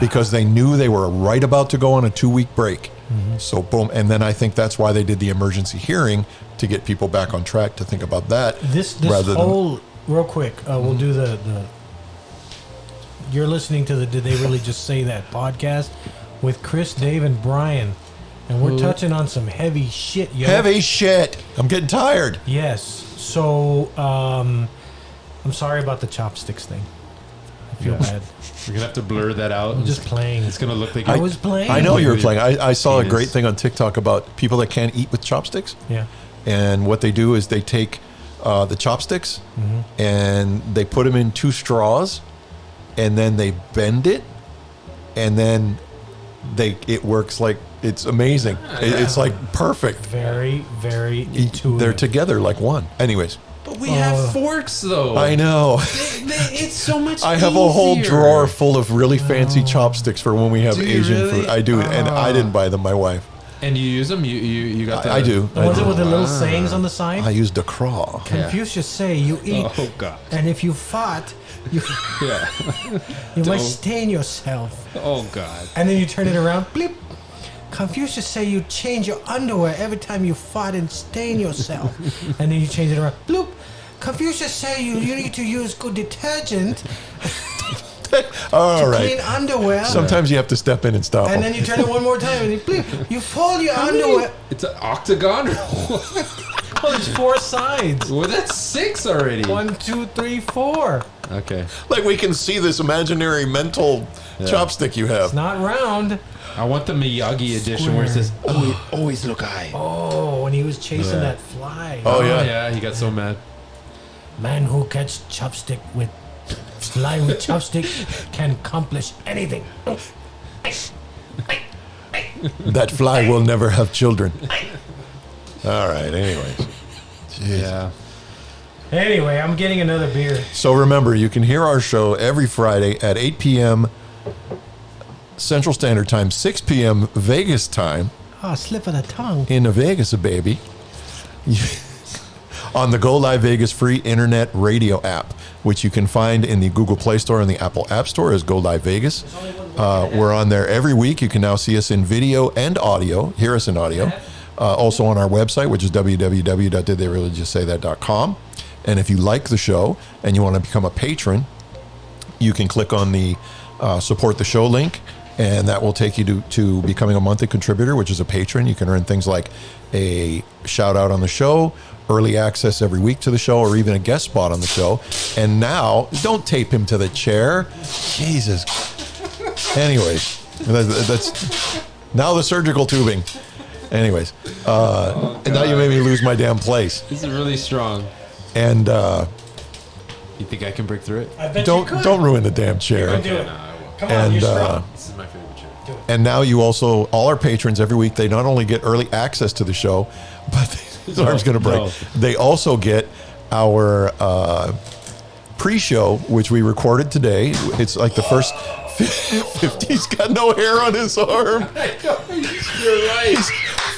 Because they knew they were right about to go on a 2-week break. So boom, and then I think that's why they did the emergency hearing to get people back on track to think about that. This rather whole real quick. We'll do the. You're listening to the "Did They Really Just Say That" podcast with Chris, Dave, and Brian, and we're touching on some heavy shit. Yo. Heavy shit. I'm getting tired. Yes. So I'm sorry about the chopsticks thing. I feel bad. We're gonna have to blur that out. I'm just playing. It's gonna look like I was playing. I know you were playing. I saw a Penis. great thing on TikTok about people that can't eat with chopsticks. Yeah. And what they do is they take the chopsticks and they put them in 2 straws, and then they bend it, and then it works like it's amazing. It's like perfect. Very, very intuitive. They're together like one. Anyways, But we have forks though. I know. It's so much. I have a whole easier. drawer full of really fancy chopsticks for when we have Do you Asian really? food. I do, and I didn't buy them. My wife. And you use them. You got. I do. The ones I do. with the little sayings on the side. I used a craw. Confucius say you eat, Oh God. and if you fought, you, Yeah. you might Don't. stain yourself. Oh God. And then you turn it around, bleep. Confucius say you change your underwear every time you fought and stain yourself. And then you change it around, bloop. Confucius say you need to use good detergent All to right. clean underwear. Sometimes you have to step in and stop And them. then you turn it one more time, and you bleep. You fold your underwear. It's an octagon. Oh, there's 4 sides. Well, that's 6 already. 1, 2, 3, 4. Okay. Like we can see this imaginary mental chopstick you have. It's not round. I want the Miyagi edition where it says always look high. Oh, when he was chasing Yeah. that fly. Oh, yeah. Yeah, he got so mad. Man who catch chopstick with fly with chopstick can accomplish anything. That fly will never have children. All right, anyways. Jeez. Yeah. Anyway, I'm getting another beer. So remember, you can hear our show every Friday at 8 p.m. Central Standard Time, 6 p.m. Vegas time, Oh, slip of the tongue. in Vegas, baby. On the Go Live Vegas free internet radio app, which you can find in the Google Play Store and the Apple App Store as Go Live Vegas. We're on there every week. You can now see us in video and audio, hear us in audio. Also on our website, which is www.didtheyreallyjustsaythat.com. And if you like the show and you want to become a patron, you can click on the support the show link, and that will take you to becoming a monthly contributor, which is a patron. You can earn things like a shout out on the show, early access every week to the show, or even a guest spot on the show. And now, don't tape him to the chair. Jesus. Anyways, that's now the surgical tubing. Anyways, and now you made me lose my damn place. This is really strong. And You think I can break through it? I bet you don't could. don't ruin the damn chair. Do it. No, I won't. Come on, And you're strong. This is my favorite chair. and now you also, all our patrons every week, they not only get early access to the show, but his arm's going to break. no. They also get our pre-show, which we recorded today. It's like the first 50. He's got no hair on his arm. You're right.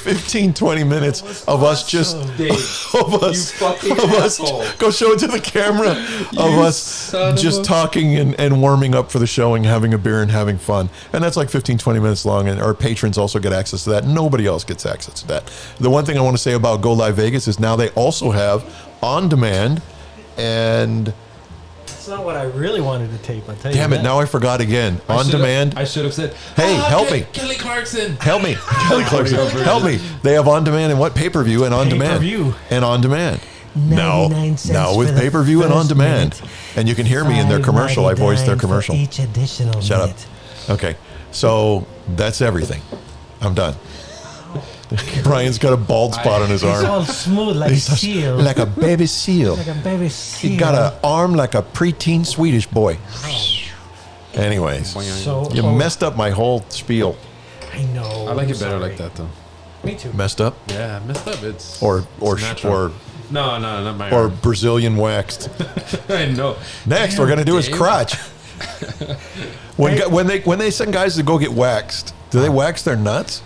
15, 20 minutes of us just Dave, of us, you fucking of us. asshole. Go show it to the camera of us son of just a- talking and warming up for the show and having a beer and having fun. And that's like 15, 20 minutes long. And our patrons also get access to that. Nobody else gets access to that. The one thing I want to say about Go Live Vegas is now they also have on demand. And That's not what I really wanted to tape. I'll tell damn you it, that. now I forgot again. I On should've- demand. I should have said, Hey, help me. Kelly Clarkson. Help me. Kelly Clarkson. Help me. They have on demand and what? Pay-per-view and on demand. Pay-per-view. And on demand. 99 cents Now for with the pay-per-view and on first demand. minute. And you can hear me in their commercial. I voiced their $5.99 commercial. for each additional Shut up. minute. Okay. So that's everything. I'm done. Brian's got a bald spot on his It's arm. all smooth like He's seal. like a baby seal. Like a baby seal. He got an arm like a preteen Swedish boy. Anyways, So you messed up my whole spiel. I know. I like I'm it better sorry. like that, though. Me too. Messed up, Yeah, messed up. It's or it's natural. no, not my or arm. Brazilian waxed. I know. Next, we're gonna do his Dave. crotch. When they send guys to go get waxed, do they wax their nuts?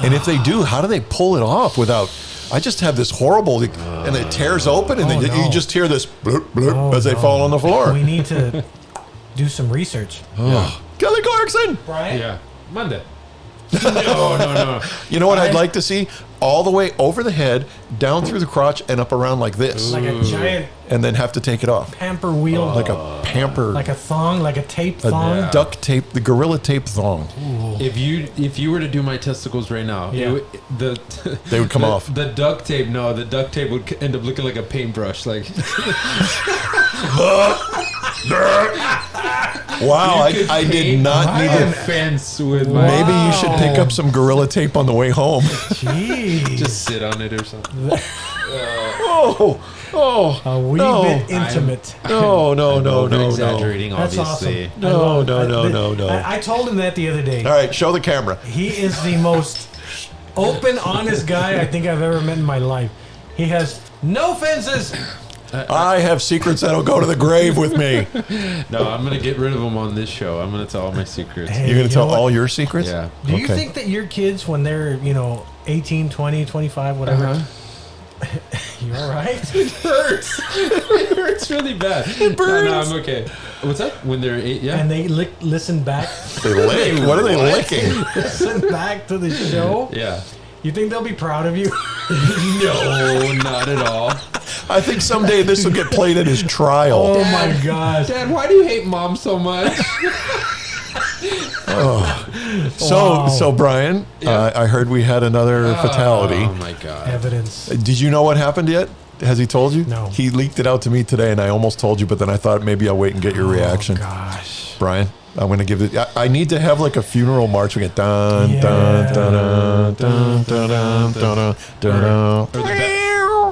And if they do, how do they pull it off without? I just have this horrible, and it tears open, and then Oh, you no. just hear this bloop, bloop Oh, as they no. fall on the floor. We need to do some research. Oh. Kelly Clarkson. Brian? Yeah, Monday. No. You know what I'd like to see? All the way over the head, down through the crotch, and up around like this, Like a giant and then have to take it off pamper wheel. like a pamper, like a thong, like a tape a thong. duct tape, the gorilla tape thong. If you were to do my testicles right now, Yeah. They would come the, off. The duct tape, no, the duct tape would end up looking like a paintbrush. Like Wow, you could I did paint not need a it. fence with my. Maybe you should pick up some gorilla tape on the way home. Jeez. Just sit on it or something. A wee no. bit intimate. No. Exaggerating, That's obviously. awesome. No, I love- no. I told him that the other day. All right, show the camera. He is the most open, honest guy I think I've ever met in my life. He has no fences. I have secrets that'll go to the grave with me. No, I'm gonna get rid of them on this show. I'm gonna tell all my secrets. Hey, You're going to you tell know what? all your secrets? Yeah. Do you Okay. think that your kids, when they're, 18, 20, 25, whatever, you all right? It hurts. It hurts really bad. It burns. No, I'm okay. What's that? When they're 8, yeah. And they listen back, They lick. What are they licking? listen back to the show. Yeah. You think they'll be proud of you? No, not at all. I think someday this will get played at his trial. Oh my gosh. Dad, why do you hate mom so much? So Brian, I heard we had another fatality. Oh my god. Evidence. Did you know what happened yet? Has he told you? No. He leaked it out to me today, and I almost told you, but then I thought maybe I'll wait and get your reaction. Oh gosh. Brian, I'm going to give it. I need to have like a funeral march. We get dun Yeah. dun dun dun dun dun dun dun dun. Or the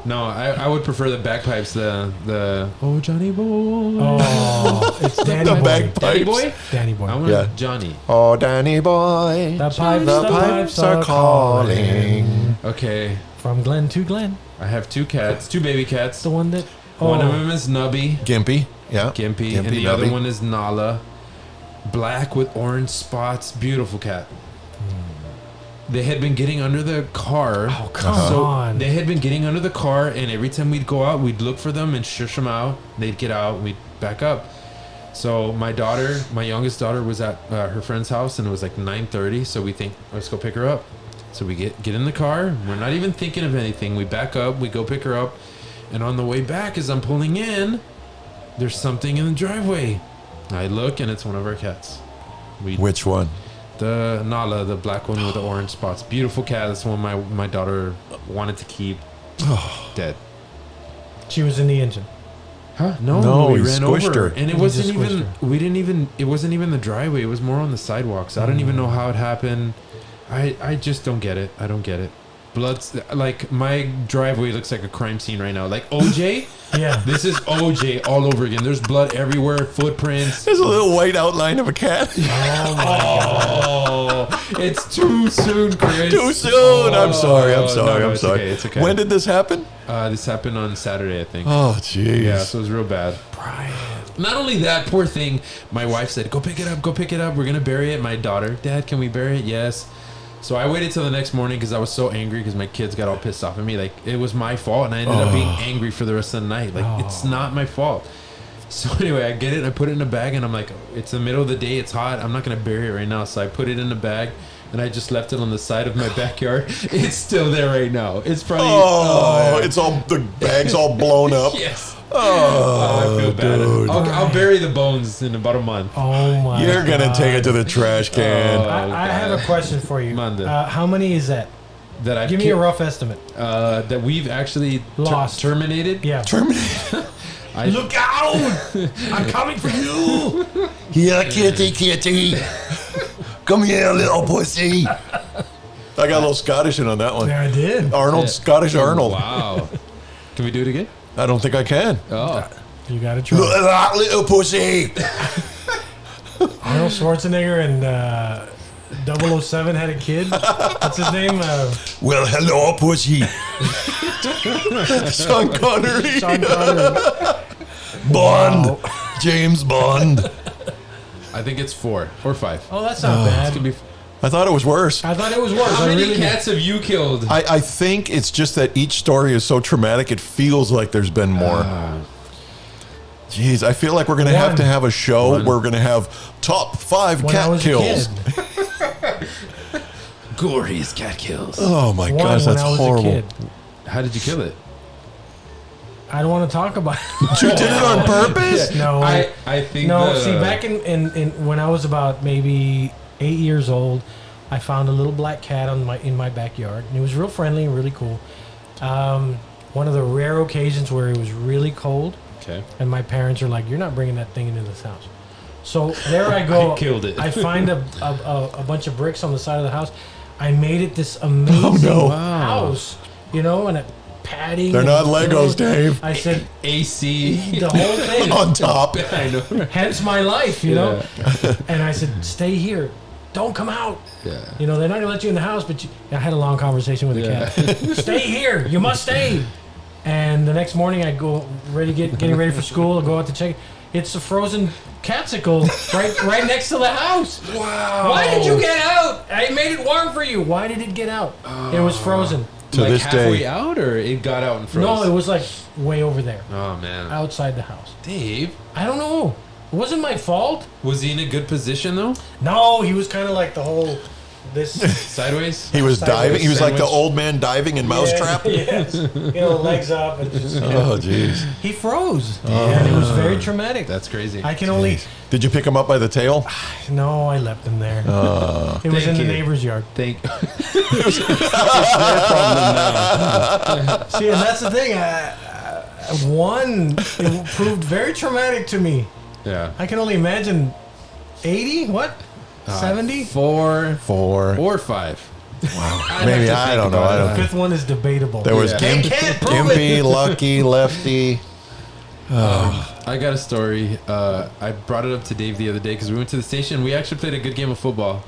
no, I would prefer the bagpipes. The oh Johnny boy. Oh, it's Danny The Boy. bagpipes. Danny boy. Danny Boy. I want Yeah. Johnny. Oh, Danny boy, The pipes, the pipes are calling. Okay. From Glen to Glen. I have 2 cats, 2 baby cats. The one that. One of them is Nubby, Gimpy, yeah. Gimpy, and the other one is Nala, black with orange spots. Beautiful cat. They had been getting under the car. Oh, come on. They had been getting under the car, and every time we'd go out, we'd look for them and shush them out. They'd get out, we'd back up. So my youngest daughter, was at her friend's house, and it was like 9:30. So we think, let's go pick her up. So we get in the car. We're not even thinking of anything. We back up. We go pick her up, and on the way back, as I'm pulling in, there's something in the driveway. I look, and it's one of our cats. Which one? The Nala, the black one with the orange spots. Beautiful cat. That's the one my daughter wanted to keep. Dead. She was in the engine. Huh? No, we he ran squished over, her. and it He wasn't just squished even. her. We didn't even. It wasn't even the driveway. It was more on the sidewalks. I don't even know how it happened. I just don't get it. I don't get it. Blood's like my driveway looks like a crime scene right now. Like OJ. Yeah. This is OJ all over again. There's blood everywhere. Footprints. There's a little white outline of a cat. Oh, it's too soon, Chris. Too soon. I'm sorry. I'm No, sorry. no, I'm it's sorry. okay, it's okay. When did this happen? This happened on Saturday, I think. Oh, jeez. Yeah, so it was real bad. Brian. Not only that, poor thing. My wife said, "Go pick it up. Go pick it up. We're gonna bury it." My daughter, "Dad, can we bury it?" Yes. So I waited till the next morning because I was so angry because my kids got all pissed off at me. Like it was my fault, and I ended up being angry for the rest of the night. Like it's not my fault. So anyway, I get it. I put it in a bag, and I'm like, it's the middle of the day. It's hot. I'm not gonna bury it right now. So I put it in a bag, and I just left it on the side of my backyard. It's still there right now. It's probably It's all the bag's all blown up. yes. Oh, I feel bad. dude. I'll bury the bones in about a month. Oh my. You're gonna God. take it to the trash can. I have a question for you. Manda. How many is that? That I've Give me a rough estimate. that we've actually Lost. terminated. Yeah. Terminator. Look out! I'm coming for you. Here, kitty. Come here, little pussy. I got a little Scottish in on that one. Yeah, I did. Arnold, Scottish Arnold. Wow. Can we do it again? I don't think I can. Oh. You gotta try. Look at that little pussy. Arnold Schwarzenegger and 007 had a kid. What's his name? Well, hello, pussy. Sean Connery. Sean Connery. Bond. Wow. James Bond. I think it's 4 or 5. Oh, that's not bad. It's gonna be. I thought it was worse. I thought it was worse. How I many really cats have you killed? I think it's just that each story is so traumatic, it feels like there's been more. Jeez, I feel like we're going to have to have a show where we're going to have top 5 When I cat was kills. a kid. Glorious cat kills. Oh my One gosh, when that's I was horrible. a kid. How did you kill it? I don't want to talk about it. You did it on purpose? No. I think No, see, back in when I was about maybe 8 years old, I found a little black cat in my backyard, and it was real friendly and really cool. One of the rare occasions where it was really cold, Okay. and my parents are like, "You're not bringing that thing into this house." So there I go. I killed it. I find a bunch of bricks on the side of the house. I made it this amazing house, and a padding. They're not and Legos, pillows. Dave. I said AC. the whole thing. On top. I know. Hence my life, know. And I said, "Stay here, don't come out." Yeah. They're not gonna let you in the house, but I had a long conversation with the cat. Stay here, you must stay. And the next morning, I go getting ready for school. I go out to check. It's a frozen catsicle right next to the house. Wow. Why did you get out? I made it warm for you. Why did it get out? It was frozen. To like this halfway day. out, or it got out and froze? No, it was like way over there, Oh man. outside the house. Dave, I don't know. It wasn't my fault. was he in a good position though? No, he was kind of like the whole this. Sideways. He was Sideways diving. He was like the sandwich. old man diving in Mousetrap. Yes. Legs up and just. Oh, jeez. He froze, and it was very traumatic. That's crazy. I can only. Did you pick him up by the tail? No, I left him there. It was Thank in the you. neighbor's yard. Thank. See, and that's the thing. It proved very traumatic to me. Yeah. I can only imagine 80? What? 70? 4 4. or 5. Maybe, I don't know. I The don't. fifth one is debatable. There was Yeah. Can't prove it. Gimpy, Lucky, Lefty. I got a story. I brought it up to Dave the other day because we went to the station. We actually played a good game of football.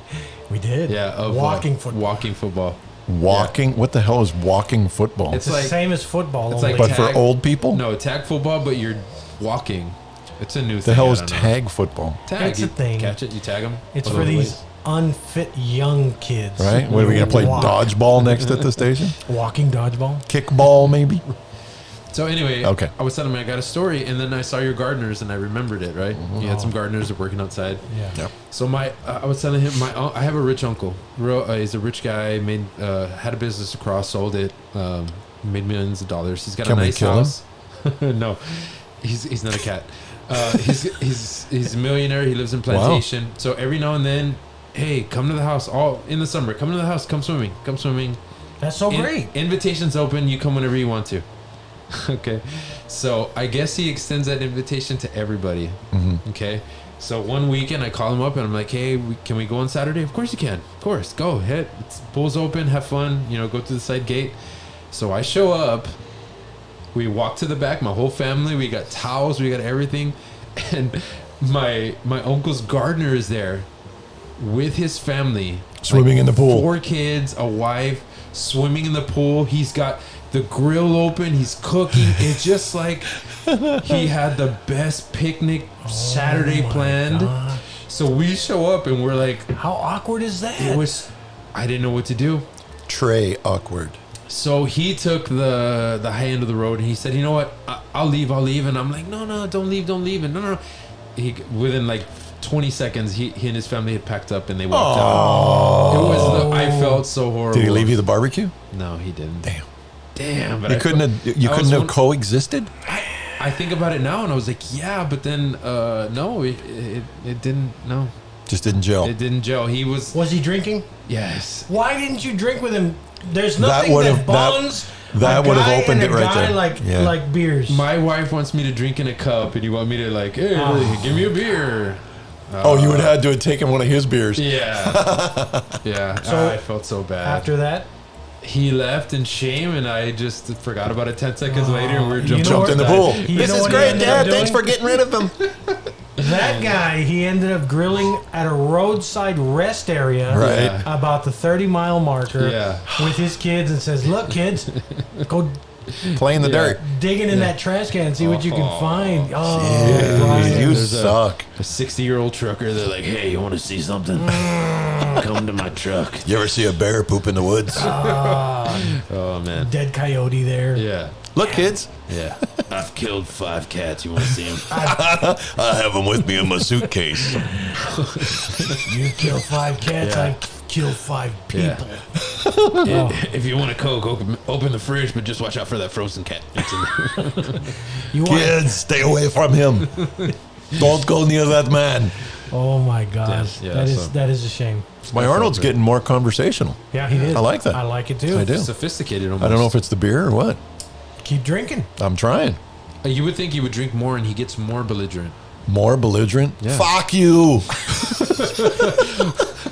We did. Yeah, of walking football. Walking football. Walking. What the hell is walking football? It's It's the like same as football. it's only. like but for tag- old people? no tag football, but you're walking. It's a new thing. The hell I is don't know. tag football? Tag. That's You the thing. Catch it. You tag them. It's for these unfit young kids. Right? What are we going to play Walk. dodgeball next at the station? Walking dodgeball. Kickball, maybe? So anyway, Okay. I was telling him I got a story, and then I saw your gardeners, and I remembered it. Right? You had some gardeners that were working outside. Yeah. Yep. So I was telling him I have a rich uncle. He's a rich guy. Had a business across, sold it, made millions of dollars. He's got Can a we nice kill him? house. No, He's not a cat. He's a millionaire. He lives in Plantation. So every now and then, hey, come to the house. All in the summer, come to the house. Come swimming. That's so great. Invitation's open. You come whenever you want to. Okay. So I guess he extends that invitation to everybody. Okay. So one weekend I call him up and I'm like, hey, can we go on Saturday? Of course you can. Of course. Go ahead. Pool's open. Have fun. Go to the side gate. So I show up. We walk to the back, my whole family. We got towels, we got everything, and my uncle's gardener is there with his family, swimming in the pool. 4 kids, a wife, swimming in the pool. He's got the grill open. He's cooking. It's just like he had the best picnic Saturday planned. Gosh. So we show up and we're like, how awkward is that? I didn't know what to do. Trey awkward. So he took the high end of the road and he said, you know what, I'll leave. And I'm like, no, don't leave. And no. Within like 20 seconds, he and his family had packed up and they walked out. I felt so horrible. Did he leave you the barbecue? No, he didn't. Damn. But you couldn't have coexisted? I think about it now and I was like, yeah, but then, no, it didn't, no. Just didn't gel. It didn't gel. Was he drinking? Yes. Why didn't you drink with him? There's nothing that bonds that would have opened it right there. Like beers. My wife wants me to drink in a cup, and you want me to like, hey, give me a beer. You would have had to have taken one of his beers. Yeah, yeah. So I felt so bad. After that, he left in shame, and I just forgot about it. 10 seconds later, and we were jumped in the pool. This is great, Dad. Thanks for getting rid of them. That guy, he ended up grilling at a roadside rest area about the 30-mile marker with his kids and says, look, kids, go play in the dirt. Digging in that trash can, see what you can find. You suck. A 60-year-old trucker, they're like, hey, you want to see something? Come to my truck. You ever see a bear poop in the woods? Oh, man. Dead coyote there. Yeah. Look, kids. Yeah. I've killed 5 cats. You want to see them? I have them with me in my suitcase. You kill 5 cats, I kill 5 people. If you want a Coke, open the fridge, but just watch out for that frozen cat. Kids, stay away from him. Don't go near that man. Oh my gosh, that is a shame. My Arnold's getting more conversational. Yeah, he is. I like that. I like it too. I do. Sophisticated almost. I don't know if it's the beer or what. Keep drinking. I'm trying. You would think he would drink more and he gets more belligerent. More belligerent? Yeah. Fuck you.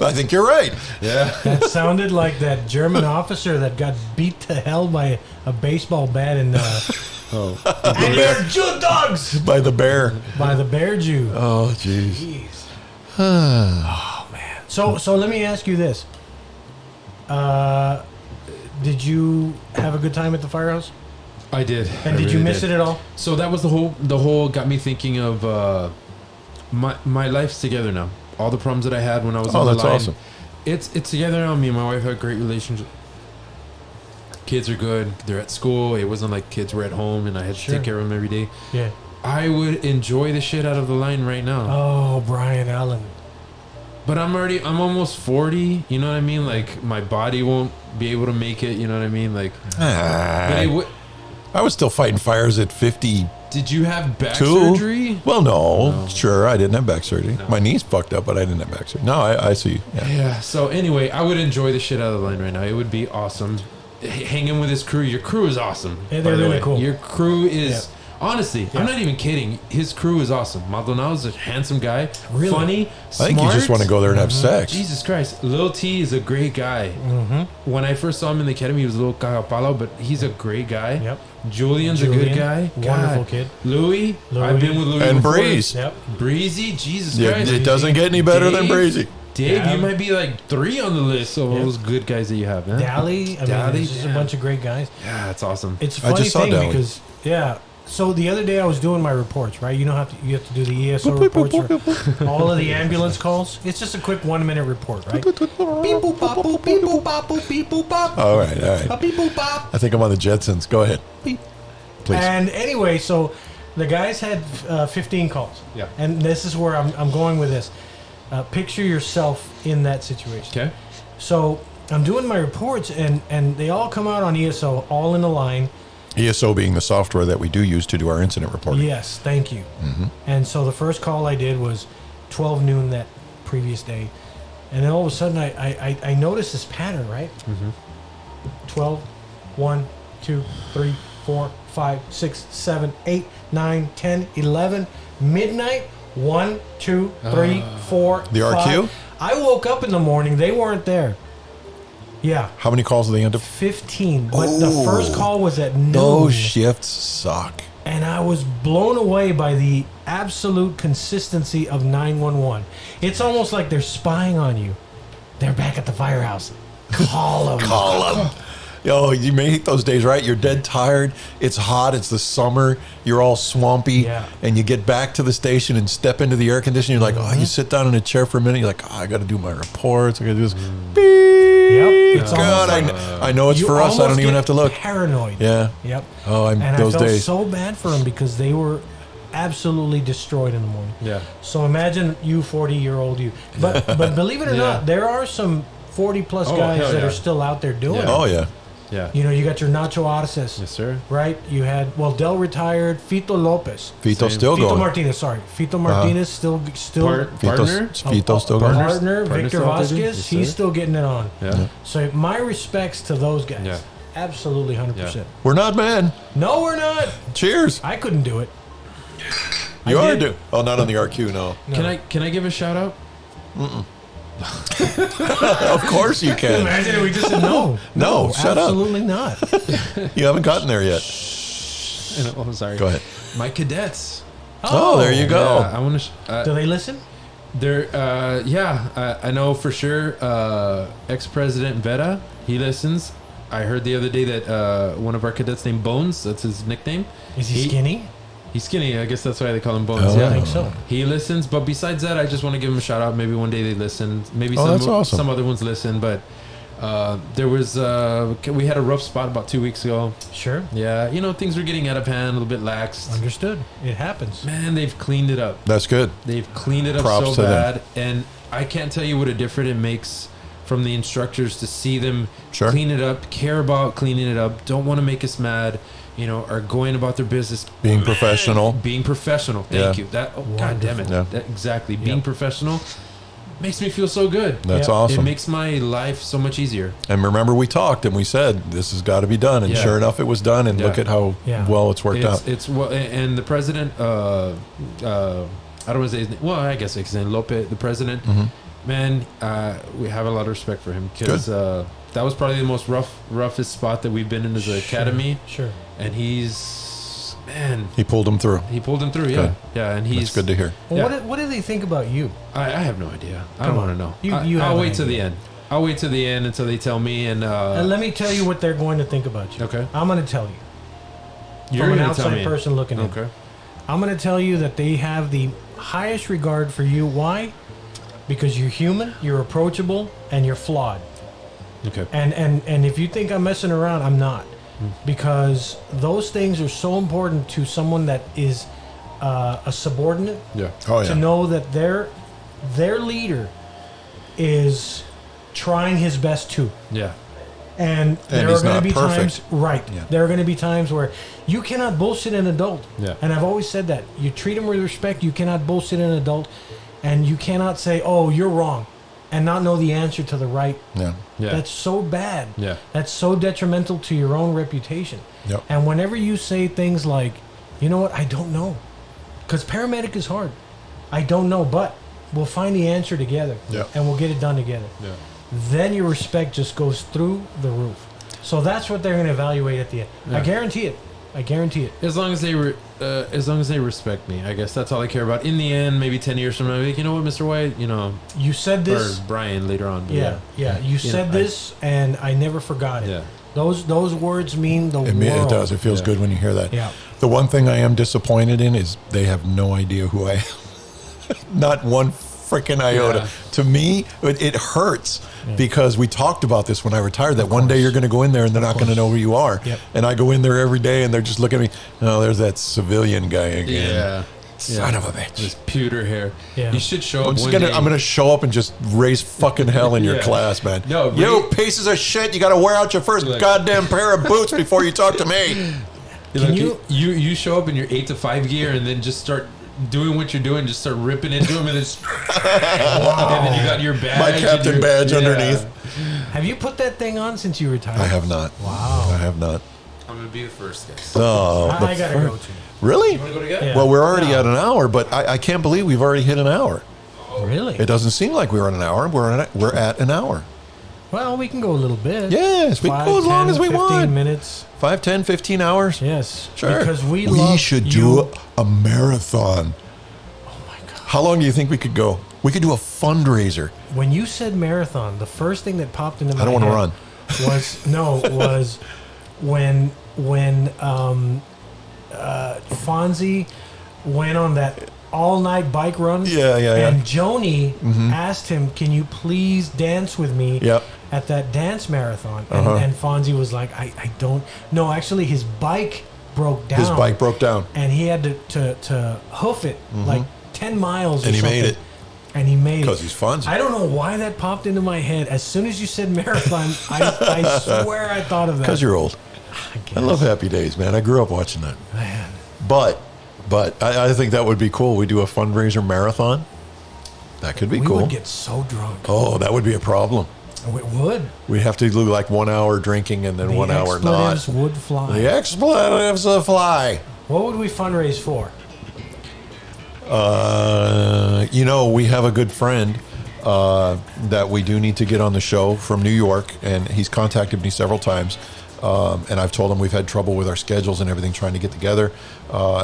I think you're right. Yeah. That sounded like that German officer that got beat to hell by a baseball bat in and you're Jew dogs by the bear. By the bear Jew. Oh jeez. Oh man. So let me ask you this. Did you have a good time at the firehouse? I did. And did you miss it at all? So that was the whole got me thinking of my life's together now. All the problems that I had when I was on the line. Oh, that's awesome. It's together now. Me and my wife have a great relationship. Kids are good. They're at school. It wasn't like kids were at home and I had to take care of them every day. Yeah. I would enjoy the shit out of the line right now. Oh, Brian Allen. But I'm almost 40. You know what I mean? Like my body won't be able to make it. You know what I mean? Like, but I was still fighting fires at 50. Did you have back surgery? Well, no. Sure, I didn't have back surgery. No. My knee's fucked up, but I didn't have back surgery. No, I see. Yeah. So anyway, I would enjoy the shit out of the line right now. It would be awesome. Hanging with his crew. Your crew is awesome. Yeah, they're really cool. Your crew is... Honestly, I'm not even kidding. His crew is awesome. Maldonado's a handsome guy. Really? Funny, smart. I think you just want to go there and have sex. Jesus Christ. Lil T is a great guy. When I first saw him in the academy, he was a little cagapalo, but he's a great guy. Yep. Julian's a good guy. Wonderful kid. Louis. I've been with Louis and before. Breeze. Yep. Breezy. Jesus Christ. It doesn't get any better than Breezy. Dave, you might be like 3 on the list of all those good guys that you have, man. Dally. There's just a bunch of great guys. Yeah, that's awesome. It's a funny thing because, so the other day I was doing my reports, right? You have to do the ESO reports for all of the ambulance calls. It's just a quick 1-minute report, right? Beep boop bop boop, beep boop bop boop, beep boop bop. All right. Beep boop bop. I think I'm on the Jetsons. Go ahead. Beep. Please. And anyway, so the guys had 15 calls. Yeah. And this is where I'm going with this. Picture yourself in that situation. Okay. So I'm doing my reports and they all come out on ESO, all in a line. ESO being the software that we do use to do our incident reporting. Yes, thank you. And so the first call I did was 12 noon that previous day. And then all of a sudden I noticed this pattern, right? 12, 1, 2, 3, 4, 5, 6, 7, 8, 9, 10, 11, midnight, 1, 2, 3, 4, The 5. RQ? I woke up in the morning, they weren't there. Yeah, How many calls did they end up? 15. But the first call was at noon. Those shifts suck. And I was blown away by the absolute consistency of 911. It's almost like they're spying on you. They're back at the firehouse. Call them. Call them. Yo, you may hate those days, right? You're dead tired. It's hot. It's the summer. You're all swampy. Yeah. And you get back to the station and step into the air conditioning. You're like, oh, you sit down in a chair for a minute. You're like, oh, I got to do my reports. I got to do this. Yep. It's God, almost like I know it's you for us. I almost don't even get have to look. Paranoid. Yeah. Yep. Oh, And those I felt days. so bad for them because they were absolutely destroyed in the morning. Yeah. So imagine you, 40-year-old you. But believe it or Yeah. not, there are some 40-plus Oh, guys hell that yeah. are still out there doing it. Oh, yeah. Yeah. You know, you got your Nacho Arces. Yes, sir. Right? You had, Del retired, Fito Lopez. Fito's Same. still Fito going. Martinez, sorry. Fito Martinez still Partner? Fito's still going. partner Partner Victor still out there, dude? Vasquez, Yes, he's sir. still getting it on. Yeah. So my respects to those guys. Yeah. Absolutely 100%. Yeah. We're not mad. No, we're not. Cheers. I couldn't do it. You I are did. do. Oh, not on the RQ, no. Can I give a shout out? Of course you can. Imagine if we just said no. No, shut up. Absolutely not. You haven't gotten there yet. Oh, I'm sorry. Go ahead. My cadets. Oh, there you go. Yeah, I want to. Do they listen? They're I know for sure. Ex-President Vera, he listens. I heard the other day that one of our cadets named Bones, that's his nickname. Is he skinny? He's skinny. I guess that's why they call him Bones. Oh. Yeah, I think so. He listens, but besides that, I just want to give him a shout out. Maybe one day they listen. Maybe Oh, that's awesome. some other ones listen, but there was we had a rough spot about 2 weeks ago. Sure. Yeah, things were getting out of hand, a little bit lax. Understood. It happens. Man, they've cleaned it up. That's good. They've cleaned it up Props so to them. bad, and I can't tell you what a difference it makes from the instructors to see them Sure. clean it up, care about cleaning it up, don't want to make us mad, are going about their business, Being professional. being professional. Thank Yeah. you. That god damn it. Yeah. That, exactly. Being Yep. professional makes me feel so good. That's Yeah. It awesome. makes my life so much easier. And remember, we talked and we said this has got to be done, and Yeah. sure enough, it was done. And Yeah. look at how Yeah. well it's worked out. It's well, and the president. I don't want to say his name. Well, I guess his name Lopez, the president. Man, we have a lot of respect for him because that was probably the most roughest spot that we've been in as an academy, Sure. and he He pulled him through. pulled him through. Yeah, Good. yeah, and he's That's good to hear. Well, Yeah. what do they think about you? I have no idea. I Come don't on. want to know. You have I'll an wait till idea. the end. I'll wait till the end until they tell me. And And let me tell you what they're going to think about you. Okay. I'm going to tell you. you're From an gonna tell outside me. person looking in. Okay. I'm going to tell you that they have the highest regard for you. Why? Because you're human, you're approachable, and you're flawed. Okay. And if you think I'm messing around, I'm not. Because those things are so important to someone that is a subordinate Yeah. Oh yeah. to know that their leader is trying his best too. Yeah. And there he's are going not to be perfect. times, right? Yeah. There are going to be times where you cannot bullshit an adult. Yeah. And I've always said that you treat them with respect. You cannot bullshit an adult, and you cannot say, "Oh, you're wrong," and not know the answer to the right. Yeah. Yeah. That's so bad. Yeah. That's so detrimental to your own reputation. Yep. And whenever you say things like, "You know what? I don't know," because paramedic is hard. I don't know, but we'll find the answer together, Yep. and we'll get it done together. Yeah. Then your respect just goes through the roof. So that's what they're going to evaluate at the end. I Yeah. guarantee it. I guarantee it. As long as they respect me, I guess that's all I care about. In the end, maybe 10 years from now, like, you know what, Mr. White, You said this. or Brian later on. But Yeah. You said this, and I never forgot it. Yeah. Those words mean the It world. does. It feels Yeah. good when you hear that. Yeah. The one thing I am disappointed in is they have no idea who I am. Not one freaking iota. Yeah. To me, it hurts because we talked about this when I retired, that one day you're going to go in there and they're not going to know who you are. Yep. And I go in there every day and they're just looking at me. Oh, there's that civilian guy again. Yeah. Son of a bitch. This pewter hair. Yeah. You should show up I'm just one gonna. day. I'm gonna show up and just raise fucking hell in your Yeah. class, man. No, you really- pieces of shit! You got to wear out your first Look. goddamn pair of boots before you talk to me. You show up in your 8 to 5 gear and then just start doing what you're doing, just start ripping into them, and then and then you got your badge, My captain badge underneath. Have you put that thing on since you retired? I have not. Wow. I have not. I'm gonna be the first guy. Oh, I gotta go too. really? You wanna go together? Yeah. Well, we're already at an hour, but I can't believe we've already hit an hour. Really? It doesn't seem like we're at an hour. We're at an hour. Well, we can go a little bit. Yes, we can go as long as we 15 want. minutes. 5, 10, 15 hours. Yes. Sure. Because we should you. do a marathon. Oh my God. How long do you think we could go? We could do a fundraiser. When you said marathon, the first thing that popped into my I don't want to head run. was when Fonzie went on that all-night bike run. Yeah. And Joni asked him, "Can you please dance with me?" Yep. At that dance marathon, and Fonzie was like, "I don't." No, actually, his bike broke down. His bike broke down. and he had to hoof it like 10 miles. Or And he something. made it. And he made it 'Cause he's Fonzie. I don't know why that popped into my head. As soon as you said marathon, I swear I thought of that. Because you're old. I love Happy Days, man. I grew up watching that. Man. But I think that would be cool. We do a fundraiser marathon. That could be We cool. would get so drunk. Oh, that would be a problem. It would. We'd have to do like 1 hour drinking and then The 1 hour not. expletives would fly. The expletives fly. What would we fundraise for? We have a good friend that we do need to get on the show from New York, and he's contacted me several times. And I've told him we've had trouble with our schedules and everything trying to get together.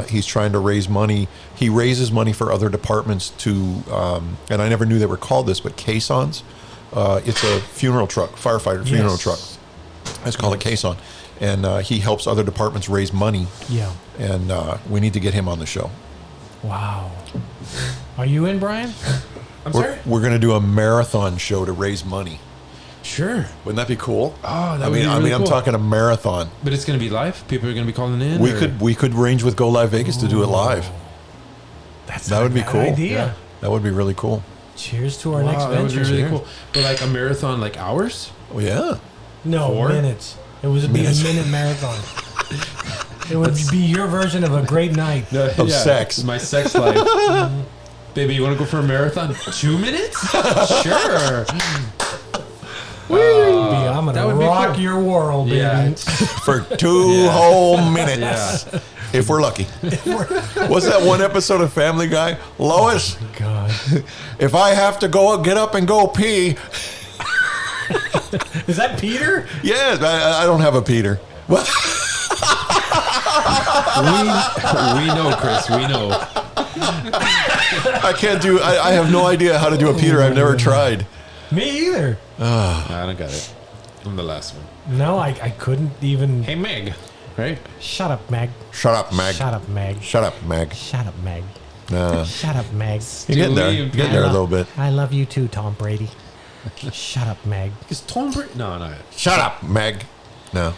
He's trying to raise money. He raises money for other departments to, and I never knew they were called this, but caissons. It's a funeral truck, firefighter funeral truck. It's called a caisson. And he helps other departments raise money. Yeah. And we need to get him on the show. Wow. Are you in, Brian? I'm sorry? We're going to do a marathon show to raise money. Sure. Wouldn't that be cool? Oh, that would be really I'm cool. talking a marathon. But it's going to be live? People are going to be calling in? We could arrange with Go Live Vegas to do it live. That would be cool. Idea. Yeah. That would be really cool. Cheers to our next That would be venture. really cool. But like a marathon, like hours? Oh, yeah. No, 4? minutes. It would be a minute marathon. It would be your version of a great night. Of sex. My sex life. Baby, you want to go for a marathon? 2 minutes? Sure. I'm that gonna would be rock cool. your world, baby. Yeah. For 2 whole minutes. Yeah. If we're lucky. What's that one episode of Family Guy? Lois, God. if I have to go get up and go pee. Is that Peter? Yeah, I don't have a Peter. What? We know, Chris. We know. I can't do. I have no idea how to do a Peter. I've never tried. Me either. I don't got it. I'm the last one. No, I couldn't even. Hey, Meg. Right? Shut up, Meg. Shut up, Meg. Shut up, Meg. Shut up, Meg. Shut up, Meg. Nah. Shut up, Meg. You're getting there. You're getting there a little bit. I love you too, Tom Brady. Shut up, Meg. Is Tom Brady? No, no. Shut up, Meg. No.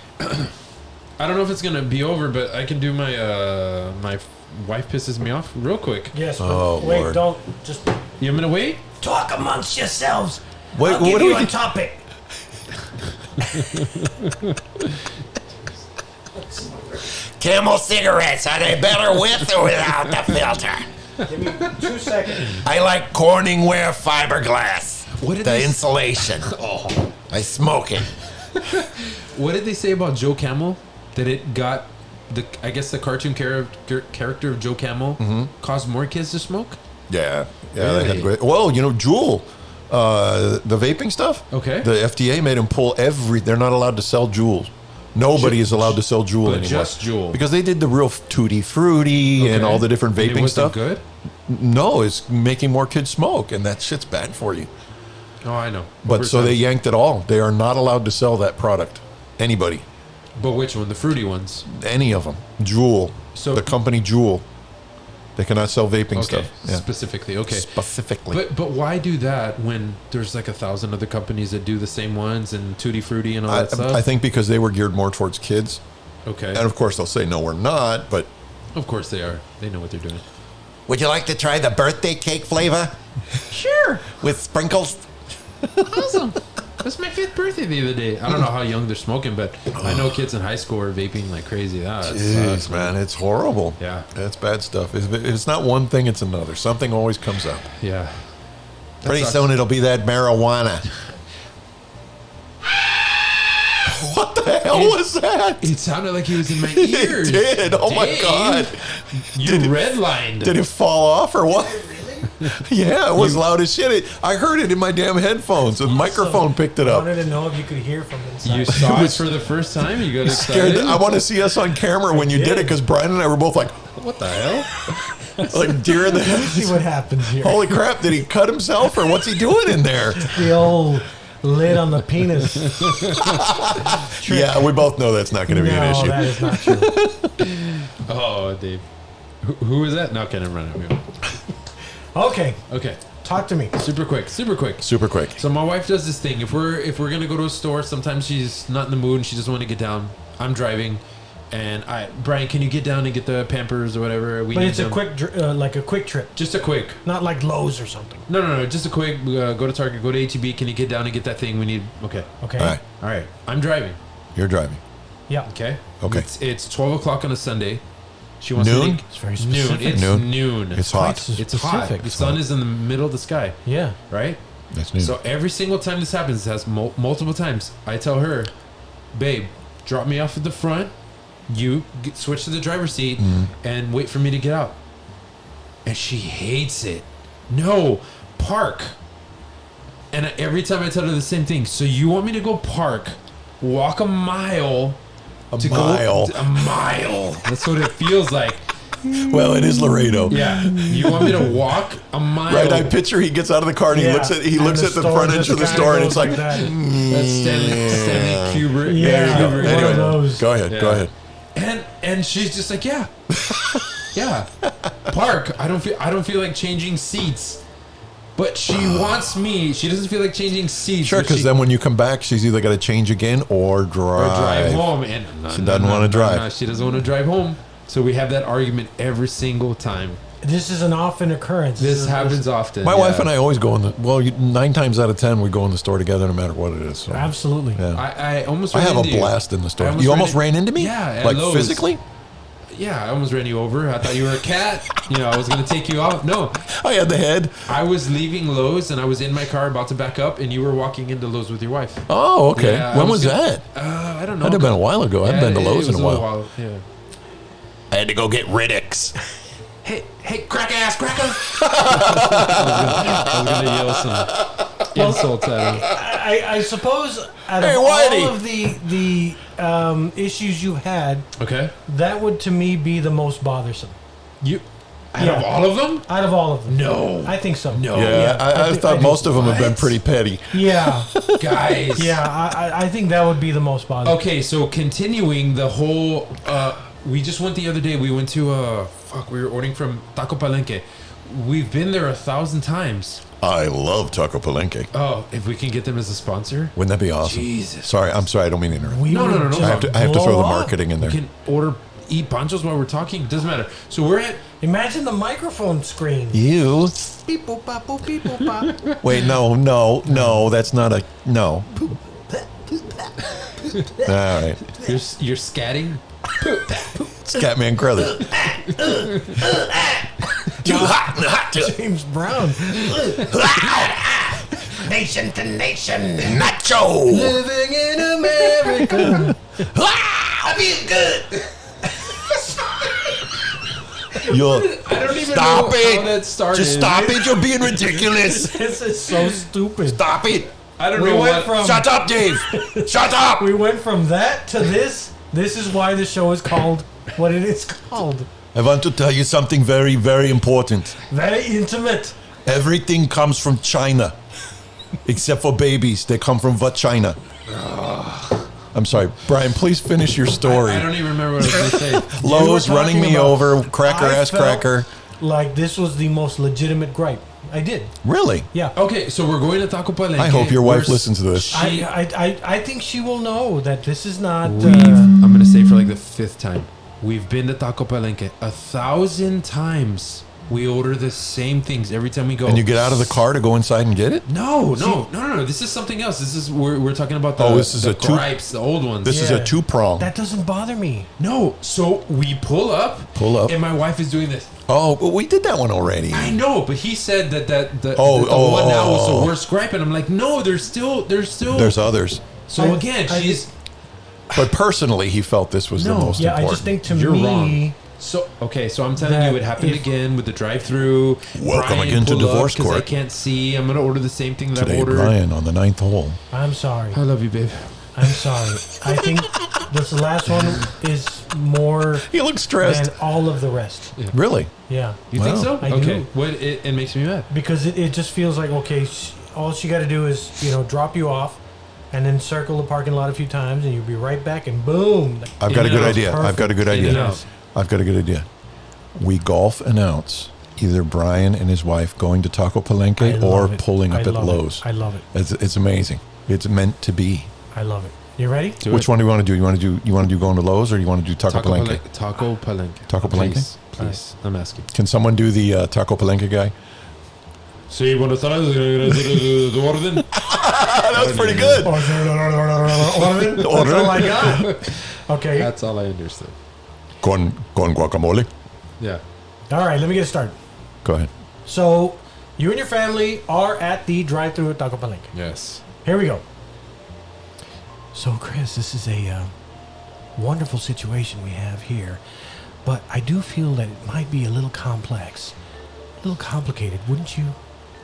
I don't know if it's gonna be over, but I can do my my wife pisses me off real quick. Yes. Oh, wait, Lord. don't just You want me to wait? talk amongst yourselves. Wait, I'll give what do you we a do? topic. Camel cigarettes, are they better with or without the filter? Give me 2 seconds. I like Corningware fiberglass. What did the they- insulation. I smoke it. What did they say about Joe Camel? That it got I guess the cartoon character of Joe Camel caused more kids to smoke? Yeah. Yeah. They had Really? great. Well, Juul, the vaping stuff. Okay. The FDA made them pull They're not allowed to sell Juul. Nobody is allowed to sell Juul But anymore. just Juul. Because they did the real tutti frutti and Okay. all the different And vaping it wasn't stuff. good? No, it's making more kids smoke, and that shit's bad for you. Oh, I know. But so they yanked it all. They are not allowed to sell that product. Anybody. But which one? The fruity ones? Any of them. Juul. So- the company Juul. They cannot sell vaping Okay. stuff. Yeah. Specifically. Okay. Specifically. But why do that when there's like 1,000 other companies that do the same ones and Tutti Frutti and all that stuff? I think because they were geared more towards kids. Okay. And of course they'll say, no, we're not. But Of course they are. They know what they're doing. Would you like to try the birthday cake flavor? Sure. With sprinkles? Awesome. That's my 5th birthday the other day. I don't know how young they're smoking, but I know kids in high school are vaping like crazy. Jeez, man, it's horrible. Yeah. It's bad stuff. If it's not one thing, it's another. Something always comes up. Yeah. Pretty soon it'll be that marijuana. What the hell was that? It sounded like he was in my ears. It did. Oh my Dave, God. You redlined. Did it fall off or what? Yeah, it was loud as shit. I heard it in my damn headphones. The microphone picked it I up. wanted to know if you could hear from inside. You saw it for the first time? You got Scared. excited? I want to see us on camera when you did it because Brian and I were both like, What the hell? like deer in the Let me see what headlights. happens here. Holy crap! Did he cut himself or what's he doing in there? The old lid on the penis. Yeah, we both know that's not going to be an issue. that is not true. Oh, Dave. Who is that? No, okay, never mind. Okay, Okay. talk to me. Super quick. Super quick. So my wife does this thing. If we're gonna go to a store, sometimes she's not in the mood and she doesn't want to get down. I'm driving, and Brian, can you get down and get the Pampers or whatever? We But need it's a them. quick, like a quick trip, just a quick. not like Lowe's or something. No, just a quick. Go to Target, go to HEB. Can you get down and get that thing we need? Okay. Okay. All right, All right. I'm driving. you're driving. Yeah. Okay. Okay. It's 12 o'clock on a Sunday. She wants Noon? to take, It's very noon. specific. It's Noon. noon. It's hot. Quite It's hot. specific. The sun is in the middle of the sky, Yeah. right? That's new. So every single time this happens, it has multiple times. I tell her, babe, drop me off at the front. You switch to the driver's seat and wait for me to get out. And she hates it. No, park. And every time I tell her the same thing. So you want me to go park, walk a mile. A mile. A mile. That's what it feels like. Well, it is Laredo. Yeah. You want me to walk a mile? Right, I picture he gets out of the car and he Yeah. looks at And the store front edge just of the kinda store and goes it's like, that. That's Stanley Kubrick. Yeah. there you go. One of Anyway, those. go ahead. Go Yeah. ahead. And she's just like, yeah. Yeah. Park. I don't feel like changing seats. But she wants me. She doesn't feel like changing seats. Sure, but because she- then when you come back, she's either got to change again or or drive. drive home. And She doesn't wanna drive. she doesn't want to drive home. So we have that argument every single time. This is an often occurrence. This happens often. My yeah. wife and I always go in the, well, 9 times out of 10, we go in the store together no matter what it is. So. Absolutely. Yeah. I almost I ran have into a you. blast in the I store. You almost ran into me? Yeah, at Like Lowe's. physically? Yeah, I almost ran you over. I thought you were a cat. I was going to take you out. No, I had the head. I was leaving Lowe's and I was in my car about to back up, and you were walking into Lowe's with your wife. Oh, okay. Yeah, I when was gonna- that? I don't know. That'd have been a while ago. I haven't been to it Lowe's in was a little while. Yeah. I had to go get Riddick's. Hey, crack ass, cracker! I was gonna yell some insults at him. I suppose out Hey, of Whitey. all of the issues you had, Okay, that would to me be the most bothersome. you out of all of them? Out of all of them. No, I think so. no, Yeah, I I thought do. most of them have been What? pretty petty. Yeah. guys. Yeah, I think that would be the most bothersome. Okay, so continuing the whole, we just went the other day. We went to we were ordering from Taco Palenque. We've been there 1,000 times. I love Taco Palenque. Oh, if we can get them as a sponsor. Wouldn't that be awesome? Jesus. Sorry, I'm sorry. I don't mean to interrupt. We No, would no, no, no. just I have to throw blow the up. marketing in We there. can eat panchos while we're talking. Doesn't matter. So we're at. Imagine the microphone screen. You? Beep, boop, bop, boop, beep, boop, bop. Wait, no. That's not a no. All right, You're scatting. Scatman Crothers. Too hot. James Brown. Nation to nation. Nacho. Living in America. I feel good. I don't even Stop know it. how that started. Just stop it. You're being ridiculous. This is so stupid. Stop it. I don't We know went what. from Shut up, Dave. Shut up. we went from that to this. This is why the show is called what it is called. I want to tell you something very, very important. Very intimate. Everything comes from China, except for babies. They come from China. I'm sorry, Brian. Please finish your story. I don't even remember what I was going to say. Lowe's You were running talking me about- over, cracker I ass felt cracker. Like this was the most legitimate gripe. I did. Really? Yeah. Okay, so we're going to Taco Palenque. I hope your wife We're- listens to this. She, I think she will know that this is not. I'm going to say for like the 5th time. We've been to Taco Palenque 1,000 times. We order the same things every time we go. And you get out of the car to go inside and get it? No. This is something else. This is we're talking about the this is the a two- gripes, the old ones. This is a 2-prong. That doesn't bother me. No, so we pull up, and my wife is doing this. Oh, but we did that one already. I know, but he said that the one now was the worst gripe, and I'm like, no, there's still There's others. So again, she's. But personally, he felt this was the most Yeah, important. I just think to You're me. wrong. So I'm telling you, it happened again with the drive-through. Welcome Brian again to pulled up divorce 'cause court. I can't see. I'm gonna order the same thing that Today, I ordered. Brian on the 9th hole. I'm sorry. I love you, babe. I'm sorry. I think this last one is more He looks stressed. than all of the rest. Really? Yeah. You think so? I Okay. do. What it makes me mad. Because it just feels like, okay, all she got to do is, drop you off and then circle the parking lot a few times and you'll be right back and boom. I've got a In and good out. idea. I've got a good idea. In and out. I've got a good idea. We golf announce either Brian and his wife going to Taco I Palenque love or it. pulling up I at love it. Lowe's. I love it. It's amazing. It's meant to be. I love it. You ready? Do Which it. one do you want to do? You want to do going to Lowe's or you want to do Taco Palenque? Taco Palenque. Taco Palenque? Please. I'm asking. Can someone do the Taco Palenque guy? Sí, buenas tardes. ¿Tu orden? That was pretty good. That's all I got. Okay. That's all I understood. Con guacamole. Yeah. All right, let me get started. Go ahead. So, you and your family are at the drive-thru at Taco Palenque. Yes. Here we go. So, Chris, this is a wonderful situation we have here, but I do feel that it might be a little complex, a little complicated, wouldn't you?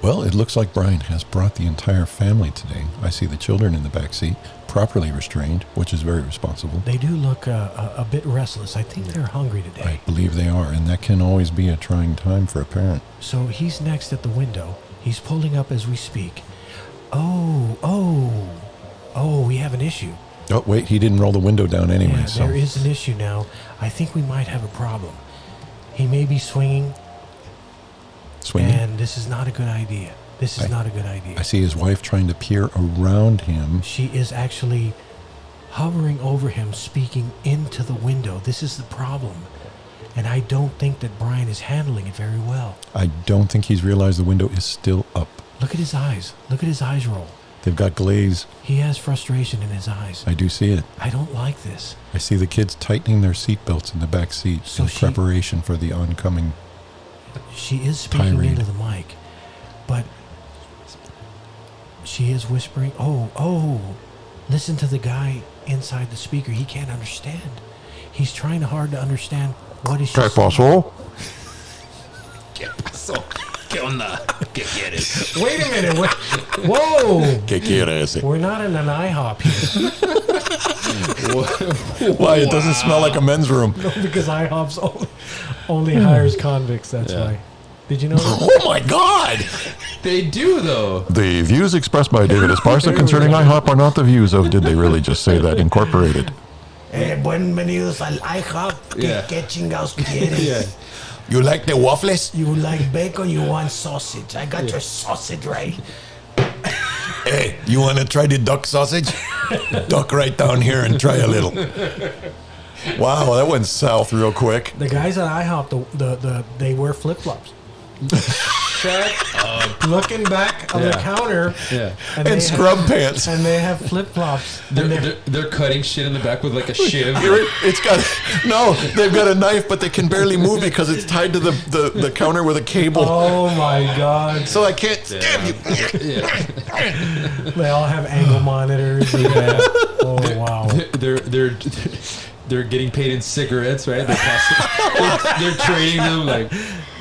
Well, it looks like Brian has brought the entire family today. I see the children in the back seat, properly restrained, which is very responsible. They do look a bit restless. I think they're hungry today. I believe they are, and that can always be a trying time for a parent. So he's next at the window. He's pulling up as we speak. Oh, we have an issue. Oh, wait, he didn't roll the window down anyway. Yeah, so there is an issue now. I think we might have a problem. He may be swinging, swinging. and this is not a good idea. This is not a good idea. I see his wife trying to peer around him. She is actually hovering over him, speaking into the window. This is the problem. And I don't think that Brian is handling it very well. I don't think he's realized the window is still up. Look at his eyes. Look at his eyes roll. They've got glaze. He has frustration in his eyes. I do see it. I don't like this. I see the kids tightening their seatbelts in the back seat So in she- preparation for the oncoming. She is speaking Tirade. into the mic, but she is whispering, oh, listen to the guy inside the speaker. He can't understand. He's trying hard to understand what is she saying. pasó? ¿Qué pasó? ¿Qué onda? ¿Qué quieres? Wait a minute. Whoa. ¿Qué quiere ese? We're not in an IHOP here. Why? It doesn't smell like a men's room. Because IHOP's only hires convicts. That's Yeah. why. Did you know that? Oh my God! They do though. The views expressed by David Esparza concerning IHOP are not the views of Did They Really Just Say That Incorporated. Bienvenidos al IHOP. Yeah. ¿Qué chingados quieres? You like the waffles? You like bacon, you want sausage. I got your sausage right. Hey, you want to try the duck sausage? Duck right down here and try a little. Wow, that went south real quick. The guys at IHOP, they wear flip flops. Shut up. Looking back on the Yeah. counter, Yeah. And scrub pants. and they have flip flops. They're cutting shit in the back with like a shiv. It's got no. They've got a knife, but they can barely move it because it's tied to the counter with a cable. Oh my God! So I can't stab you. They all have angle monitors. Yeah. Oh wow! They're getting paid in cigarettes, right? They're trading them like.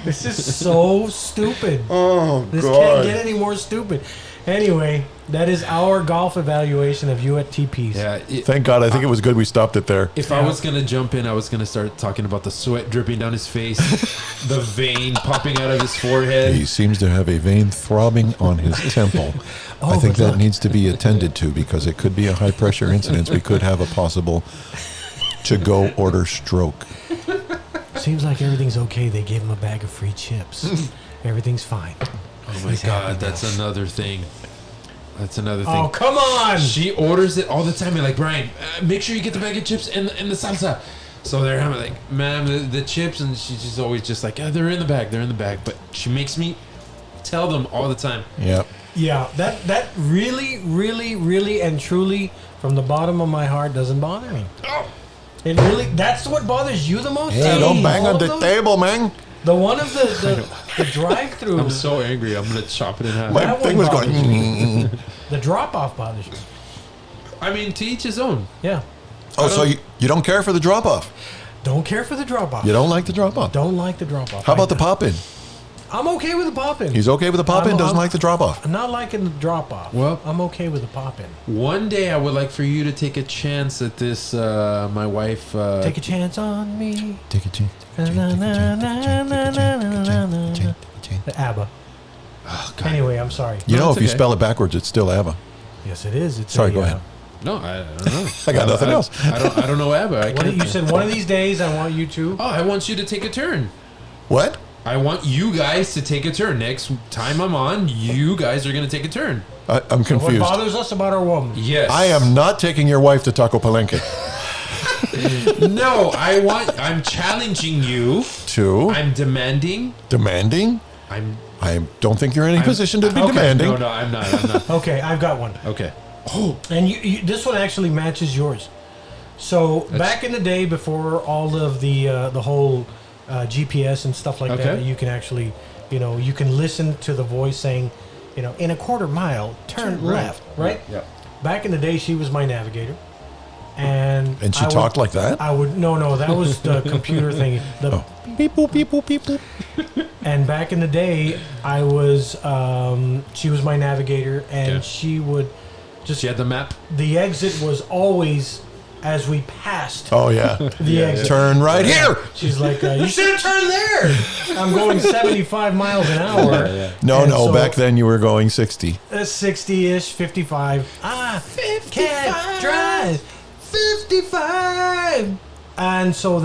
This is so stupid. Oh This can't get any more stupid. Anyway, that is our golf evaluation of you at TP's. Yeah. Thank God. I think it was good we stopped it there. If I was gonna jump in, I was gonna start talking about the sweat dripping down his face, the vein popping out of his forehead. He seems to have a vein throbbing on his temple. I think but that look. needs to be attended to because it could be a high pressure incident. We could have a possible to-go order stroke. Seems like everything's okay. They gave him a bag of free chips. Everything's fine. Oh my He's happy God, that's now. another thing. That's another thing. Oh, come on! She orders it all the time. You're like, Brian, make sure you get the bag of chips and the salsa. So they're having like, ma'am, the chips, and she's just always just like, yeah, they're in the bag, they're in the bag. But she makes me tell them all the time. Yep. Yeah, that really, really, really, and truly, from the bottom of my heart, doesn't bother me. It really, that's what bothers you the most? Hey, don't bang All on of the them? table, man. The one of the drive-through. I'm so angry. I'm gonna chop it in half. My That thing one was going. bothers The drop-off bothers you. I mean, to each his own. Yeah. Oh, so you don't care for the drop off? Don't care for the drop-off. You don't like the drop off? Don't like the drop-off. How about the pop in? I'm okay with the pop-in. He's okay with the pop in. Doesn't like the drop off. I'm not liking the drop-off. Well- I'm okay with the pop-in. One day, I would like for you to take a chance at this. My wife. Take a chance on me. Take a chance. The ABBA. Anyway, I'm sorry. You know, it's if you okay. spell it backwards, it's still Ava. Yes, it is. It's Sorry, go ahead. No, I don't know. I got nothing else. I don't know ABBA. I can't. You said one of these days I want you to. Oh, I want you to take a turn. What? I want you guys to take a turn. Next time I'm on, you guys are going to take a turn. I'm What confused. bothers us about our woman? Yes. I am not taking your wife to Taco Palenque. No, I'm challenging you. Two. I'm demanding. Demanding? I don't think you're in any position to be Okay, demanding. No, I'm not. Okay, I've got one. Okay. And you, this one actually matches yours. So back in the day, before all of the whole GPS and stuff like that, Okay. you can actually, you can listen to the voice saying, in a quarter mile, turn left, right? Yeah. Back in the day, she was my navigator, and And she I talked would, like that? No, that was the computer thing. The Beep, boop, beep, boop, beep, boop. And back in the day, I was she was my navigator, and Okay. she would just She had the map. the exit was always as we passed Oh, yeah. the exit. Turn right here. She's like, you should have turned there. I'm going 75 miles an hour. No, And no. so, Back then you were going 60. 60-ish, 55. 55. Can't drive. 55. And so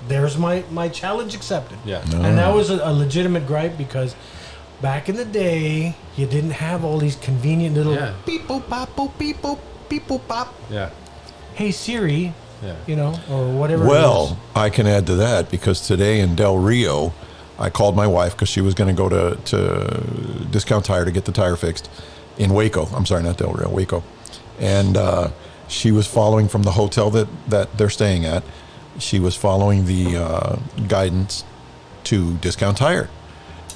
there's my challenge accepted. Yeah. And that was a legitimate gripe because back in the day, you didn't have all these convenient little Yeah. beep boop pop boop beep boop beep boop pop. Yeah. Hey Siri, Yeah. or whatever. it Well, I can add to that because today in Del Rio, I called my wife because she was going to go to Discount Tire to get the tire fixed in Waco. I'm sorry, not Del Rio, Waco. And she was following from the hotel that they're staying at. She was following the guidance to Discount Tire.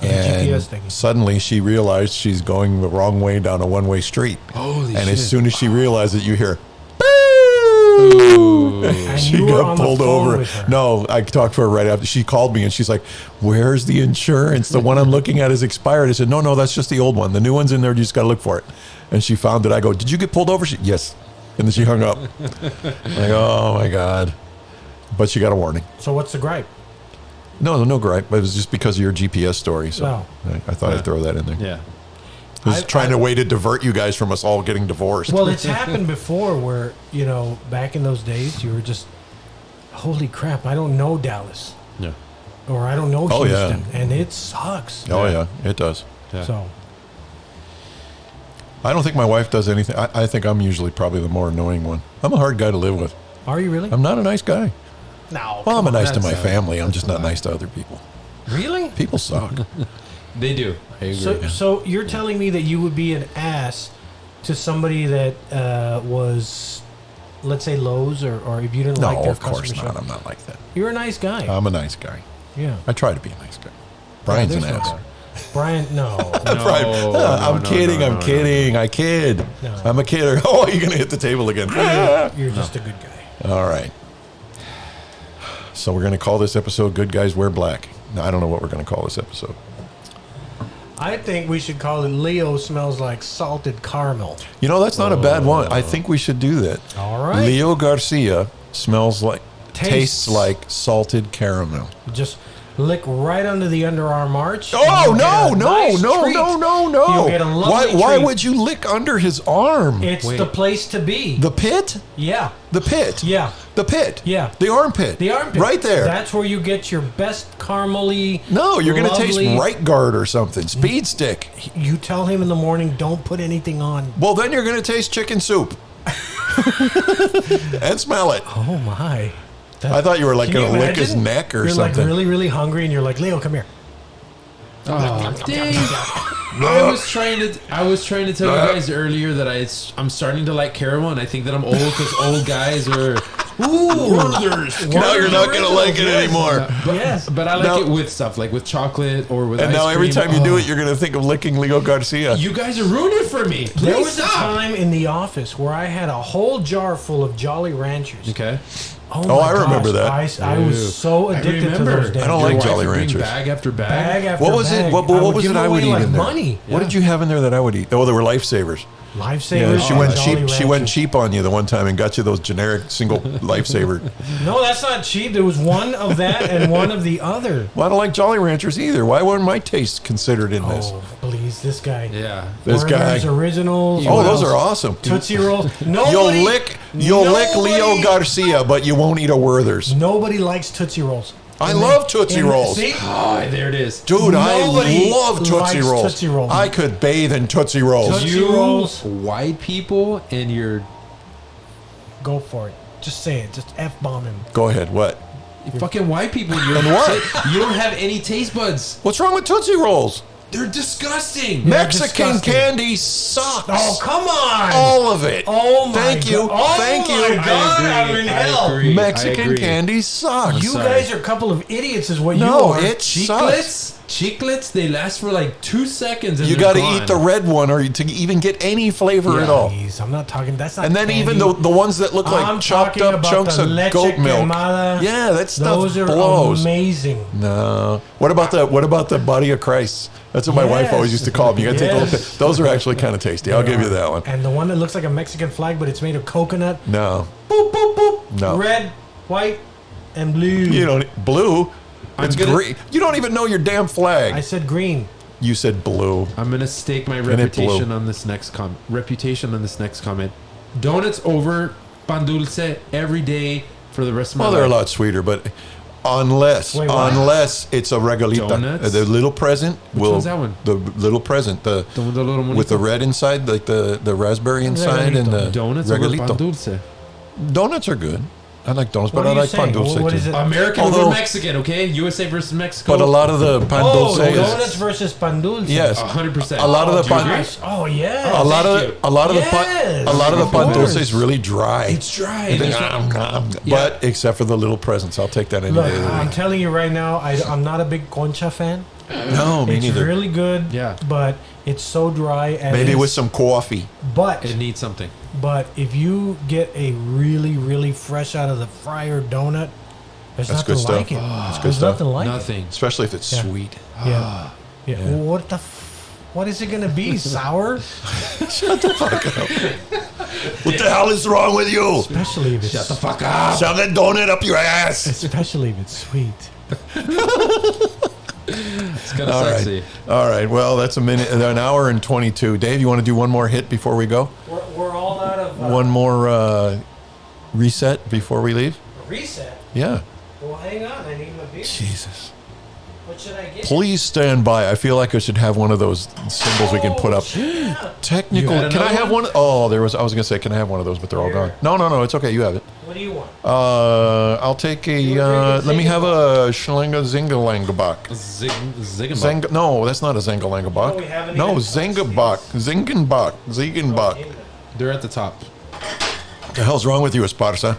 And GPS thing. suddenly she realized she's going the wrong way down a one-way street. Holy and shit. as soon as she realized it, you hear, And she you were got on the pulled phone over. with her. No, I talked to her right after. She called me and she's like, "Where's the insurance? The one I'm looking at is expired." I said, "No, that's just the old one. The new one's in there. You just got to look for it." And she found it. I go, "Did you get pulled over?" She, "Yes." And then she hung up. Like, oh my God. But she got a warning. So what's the gripe? No gripe. But it was just because of your GPS story. So Oh. I thought I'd throw that in there. Yeah. I was trying a way to divert you guys from us all getting divorced. Well, it's happened before where, back in those days, you were just, holy crap, I don't know Dallas. Yeah. Or I don't know Oh, yeah. Houston. And it sucks. Oh yeah, it does. Yeah. So, I don't think my wife does anything. I think I'm usually probably the more annoying one. I'm a hard guy to live with. are you really? I'm not a nice guy. No. Well, I'm nice to my that's- family. I'm just not nice to other people. Really? People suck. They do. I agree. So you're telling me that you would be an ass to somebody that was, let's say, Lowe's, or if you didn't like No, their of course customer not. service? I'm not like that. You're a nice guy. I'm a nice guy. Yeah. I try to be a nice guy. Brian's an There's no ass. doubt. Brian, no. I'm kidding. I'm kidding. I kid. No. I'm a kidder. Oh, you're gonna hit the table again. You're just a good guy. All right. So we're gonna call this episode "Good Guys Wear Black." No, I don't know what we're gonna call this episode. I think we should call it Leo Smells Like Salted Caramel. You know, that's not a bad one. I think we should do that. All right. Leo Garcia tastes Tastes. like salted caramel. Just lick right under the underarm arch. Oh and you'll no, get a no, nice no, treat. no, no, no! You'll get a lovely Why treat. would you lick under his arm? It's the place to be. The pit? Yeah. The pit? Yeah. The pit? Yeah. The armpit? The armpit. Right there. That's where you get your best caramely. No, you're going to taste lovely- Right Guard or something. Speed stick. You tell him in the morning, don't put anything on. Well, then you're going to taste chicken soup. And smell it. Oh my. I thought you were like Can you going to lick his imagine? neck or You're something. like really, really hungry, and you're like, Leo, come here. Oh, dang. I was trying to tell you guys earlier that I'm starting to like caramel, and I think that I'm old because old guys are. Now you're not going to like it anymore. But I like it with stuff like with chocolate or with. And ice now every cream. time you do it, you're going to think of licking Leo Garcia. You guys are ruining it for me. There Please was a stop. time in the office where I had a whole jar full of Jolly Ranchers. Okay. Oh, Oh, my I remember gosh. that. I was so addicted to remember. those damn I don't like Your wife Jolly would bring Ranchers. Bag after bag. bag after What was it? bag. What would was give it I would away eat like in there? money. What did you have in there that I would eat? Oh, they were Lifesavers. Lifesavers. Yeah, she and went Jolly cheap. She went Ranchers. cheap on you the one time and got you those generic single Lifesaver. No, that's not cheap. There was one of that and one of the other. Well, I don't like Jolly Ranchers either. Why weren't my tastes considered in this? Oh, please, this guy. Yeah. This guy. Werther's Originals. Oh, what those else? are awesome. Tootsie Rolls. You'll Nobody, lick Leo nobody- Garcia, but you won't eat a Werther's. Nobody likes Tootsie Rolls. I love Tootsie Rolls. See? Oh, there it is. Dude, Nobody I love Tootsie likes Rolls. Tootsie Rolls. I could bathe in Tootsie Rolls. Tootsie You Rolls. white people and your Go for it. Just say it. Just F-bomb him. Go ahead. What? fucking white people. You're And what? You don't have any taste buds. What's wrong with Tootsie Rolls? They're disgusting. Mexican disgusting. candy sucks. Oh, come on. All of it. Oh, my Thank you. God. Oh, Thank my you. God. I'm in hell. agree. Mexican I agree. candy sucks. You sorry. guys are a couple of idiots is what you No, are. it sucks. Chiclets, they last for like 2 seconds. And You got to eat the red one or to even get any flavor at all. Jeez, I'm not talking. That's not And then candy. even the ones that look like I'm chopped talking up about chunks the of leche goat milk. quemada. Yeah, that stuff Those are blows. amazing. No. What about the body of Christ? That's what my wife Yes. always used to call them. You got to take a look. Yes. Those are actually kind of tasty. I'll give you that one. And the one that looks like a Mexican flag, but it's made of coconut. No. Boop, boop, boop. No. Red, white, and blue. You don't blue. It's green. You don't even know your damn flag. I said green. You said blue. I'm gonna stake my it reputation blew. on this next comment. Donuts over pan dulce every day for the rest of my Well, life. they're a lot sweeter, but unless Wait, what? it's a regalita, Donuts? the little present will one's that one? the little present The one with the little with the monito. red inside, like the raspberry inside and the Donuts over pan regalito. dulce. Donuts are good. I like donuts, What but are I you like pan saying? dulce What too. is it? American Although- over Mexican, okay? USA versus Mexico. But a lot of the pan Oh, dulce donuts is versus pan dulce. yes. 100%. A lot of the Do you pan- agree? Nice. Oh, yeah. A lot thank of you. a lot of Yes, the of pan dulce course. is really dry. It's dry. And then, There's no- but except for the little presents, I'll take that any Look, day of the I'm week. telling you right now, I'm not a big concha fan. No, me It's neither. really good. Yeah. But it's so dry. And Maybe it's- with some coffee. But It needs something. if you get a really, really fresh out of the fryer donut, there's That's nothing good stuff. like it. That's good There's stuff. nothing like Nothing. Especially if it's Yeah. sweet. it. Yeah. Yeah. Well, what is it gonna be? Sour? What the hell is wrong with you? Especially if it's Fuck up. Shove that donut up your ass. especially if it's sweet. It's kind of All sexy. right. All right. Well, that's an hour and 22. Dave, you want to do one more hit before we go? We're all out of One more reset before we leave? reset. Yeah. Well, hang on. I need my beer. Jesus. What should I get? Please stand by. I feel like I should have one of those symbols we can put up. Yeah. Technical. You had Can I another have one? Oh, there was. I was gonna say, can I have one of those? But they're all gone. No. It's okay. You have it. What do you want? I'll take a. Let me have a Schlinga Zingalangabach. Zigging. No, that's not a Zingalangabach. No, we haven't No, even- Zingabach. Zingenbach. They're at the top. The hell's wrong with you, Esparza?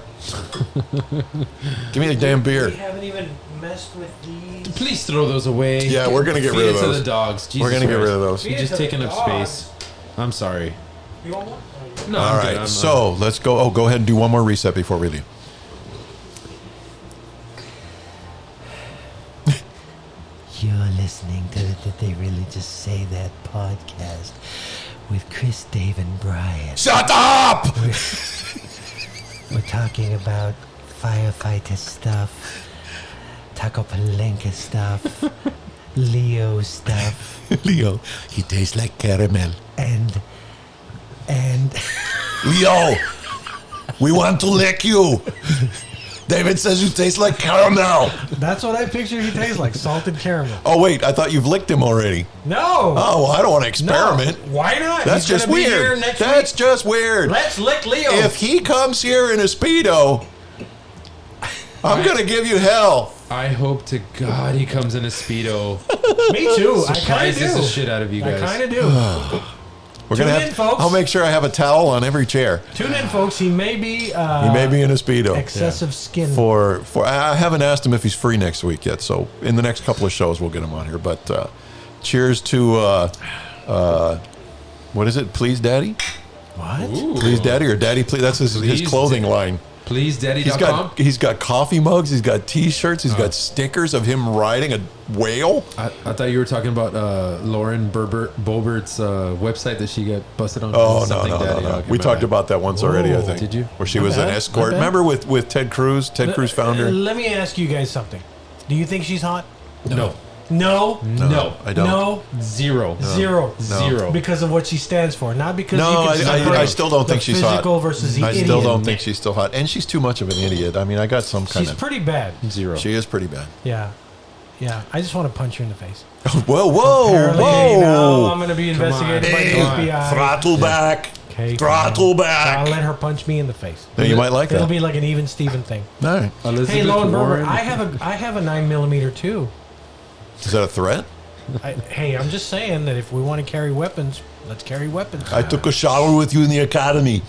Give me a damn We beer. haven't even messed with these. Please throw those away. Yeah, we're gonna get Feed rid of it to those. the dogs. Jesus We're gonna get rid of Christ. those. You're just taking up space. I'm sorry. You want one? No, All I'm good. right, so let's go. Oh, go ahead and do one more reset before we leave. You're listening to the Did They Really Just Say That podcast with Chris, Dave, and Brian. Shut up! We're talking about firefighter stuff, Taco Palenka stuff, Leo stuff, Leo, he tastes like caramel. and Leo, we want to lick you. David says you taste like caramel. That's what I picture he tastes like. Salted caramel. Oh, wait, I thought you've licked him already. No. Oh, well, I don't want to No. experiment. Why not? That's He's just gonna be here weird. next That's week. just weird. Let's lick Leo. If he comes here in a Speedo, I'm going to give you hell. I hope to God he comes in a Speedo. Me too. I kind of Surprises do. the shit out of you I guys. kind of do. We're gonna Tune have. in, folks. I'll make sure I have a towel on every chair. Tune in, folks. He may be. He may be in a Speedo. excessive skin. For I haven't asked him if he's free next week yet. So in the next couple of shows we'll get him on here. But cheers to what is it? Please, Daddy. What? Ooh. Please, Daddy, or Daddy, please. That's his Please, clothing line. PleaseDaddy.com. He's got coffee mugs. He's got T-shirts. He's got stickers of him riding a whale. I thought you were talking about Lauren Bobert's website that she got busted on. Oh, no. Something Daddy. Okay, We my talked bad. about that once already, I Oh. think. Did you? Where she Not was an bad, escort. not bad. Remember with Ted Cruz? Ted Cruz founder? Let me ask you guys something. Do you think she's hot? No. No. No. I don't. No. Zero. Zero. Zero. Because of what she stands for, not because No, you can separate I still don't the think she's hot. physical versus the I idiot. still don't think she's still hot. And she's too much of an idiot. I mean, I got some kind She's of... pretty bad. Zero. She is pretty bad. Yeah. Yeah. I just want to punch her in the face. Whoa, Apparently, now I'm whoa. going to be investigated by the Hey, FBI. throttle back. Okay, Throttle fine. back. I'll let her punch me in the face. Yeah, you might like It'll that. be like an even Steven thing. All right. Elizabeth Hey, Lowenberger, Warren. I have a 9mm too. Is that a threat? Hey, I'm just saying that if we want to carry weapons, let's carry weapons. I took a shower with you in the academy.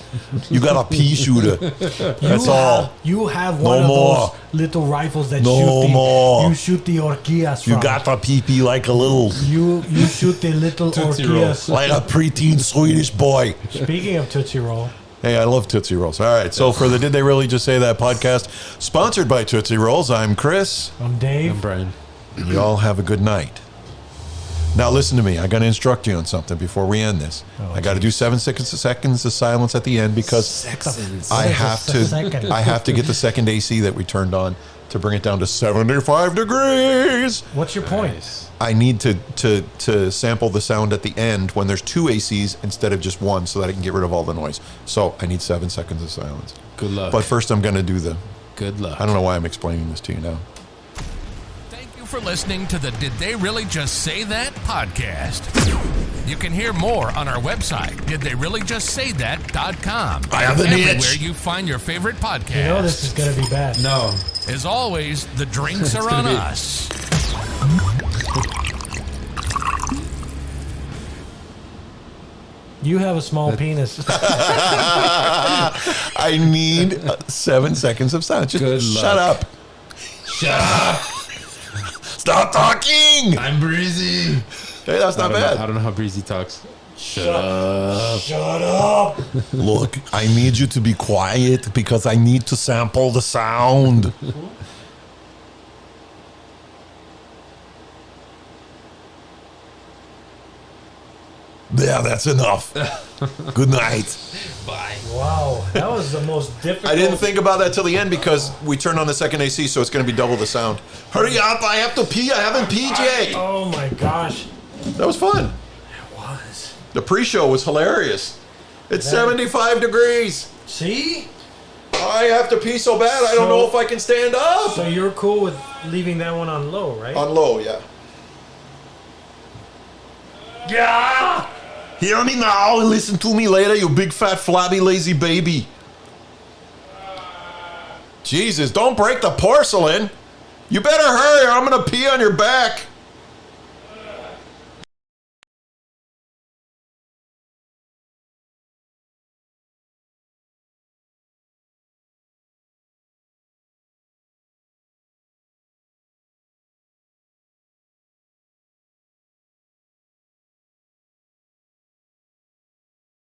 You got a pea shooter. That's all. You have No one of more. those little rifles that No shoot the more. you shoot the orquillas You from. got a pee-pee like a little... you shoot the little Tootsie orquillas. Like a preteen Swedish boy. Speaking of Tootsie Roll, Hey, I love Tootsie Rolls. All right, so for the Did They Really Just Say That podcast, sponsored by Tootsie Rolls, I'm Chris. I'm Dave. I'm Brian. You all have a good night. Now listen to me. I got to instruct you on something before we end this. I got to do 7 seconds of silence at the end because I have second? to. I have to get the second AC that we turned on to bring it down to 75 degrees. What's your point? I need to sample the sound at the end when there's two ACs instead of just one, so that I can get rid of all the noise. So I need 7 seconds of silence. Good luck. But first, I'm going to do the. Good luck. I don't know why I'm explaining this to you now. Thank you for listening to the Did They Really Just Say That podcast. You can hear more on our website, didtheyreallyjustsaythat.com. I have an Everywhere itch. you find your favorite podcast. You know this is gonna be bad. No. As always, the drinks are on gonna be- us. You have a small penis. I need 7 seconds of silence. Just Good shut luck. up. Shut up. Stop talking. I'm breezy. Hey, that's not I bad. don't know how breezy talks. Shut up. Look, I need you to be quiet because I need to sample the sound. Yeah, that's enough. Good night. Wow, that was the most difficult. I didn't think about that till the end because we turned on the second AC, so it's going to be double the sound. Hurry up! I have to pee. I haven't peed yet. Oh my gosh. That was fun. It was. The pre-show was hilarious. It's 75 degrees. See? I have to pee so bad. I don't know if I can stand up. So you're cool with leaving that one on low, right? On low, yeah. Yeah. Hear me now and listen to me later, you big fat flabby lazy baby. Jesus, don't break the porcelain. You better hurry or I'm gonna pee on your back.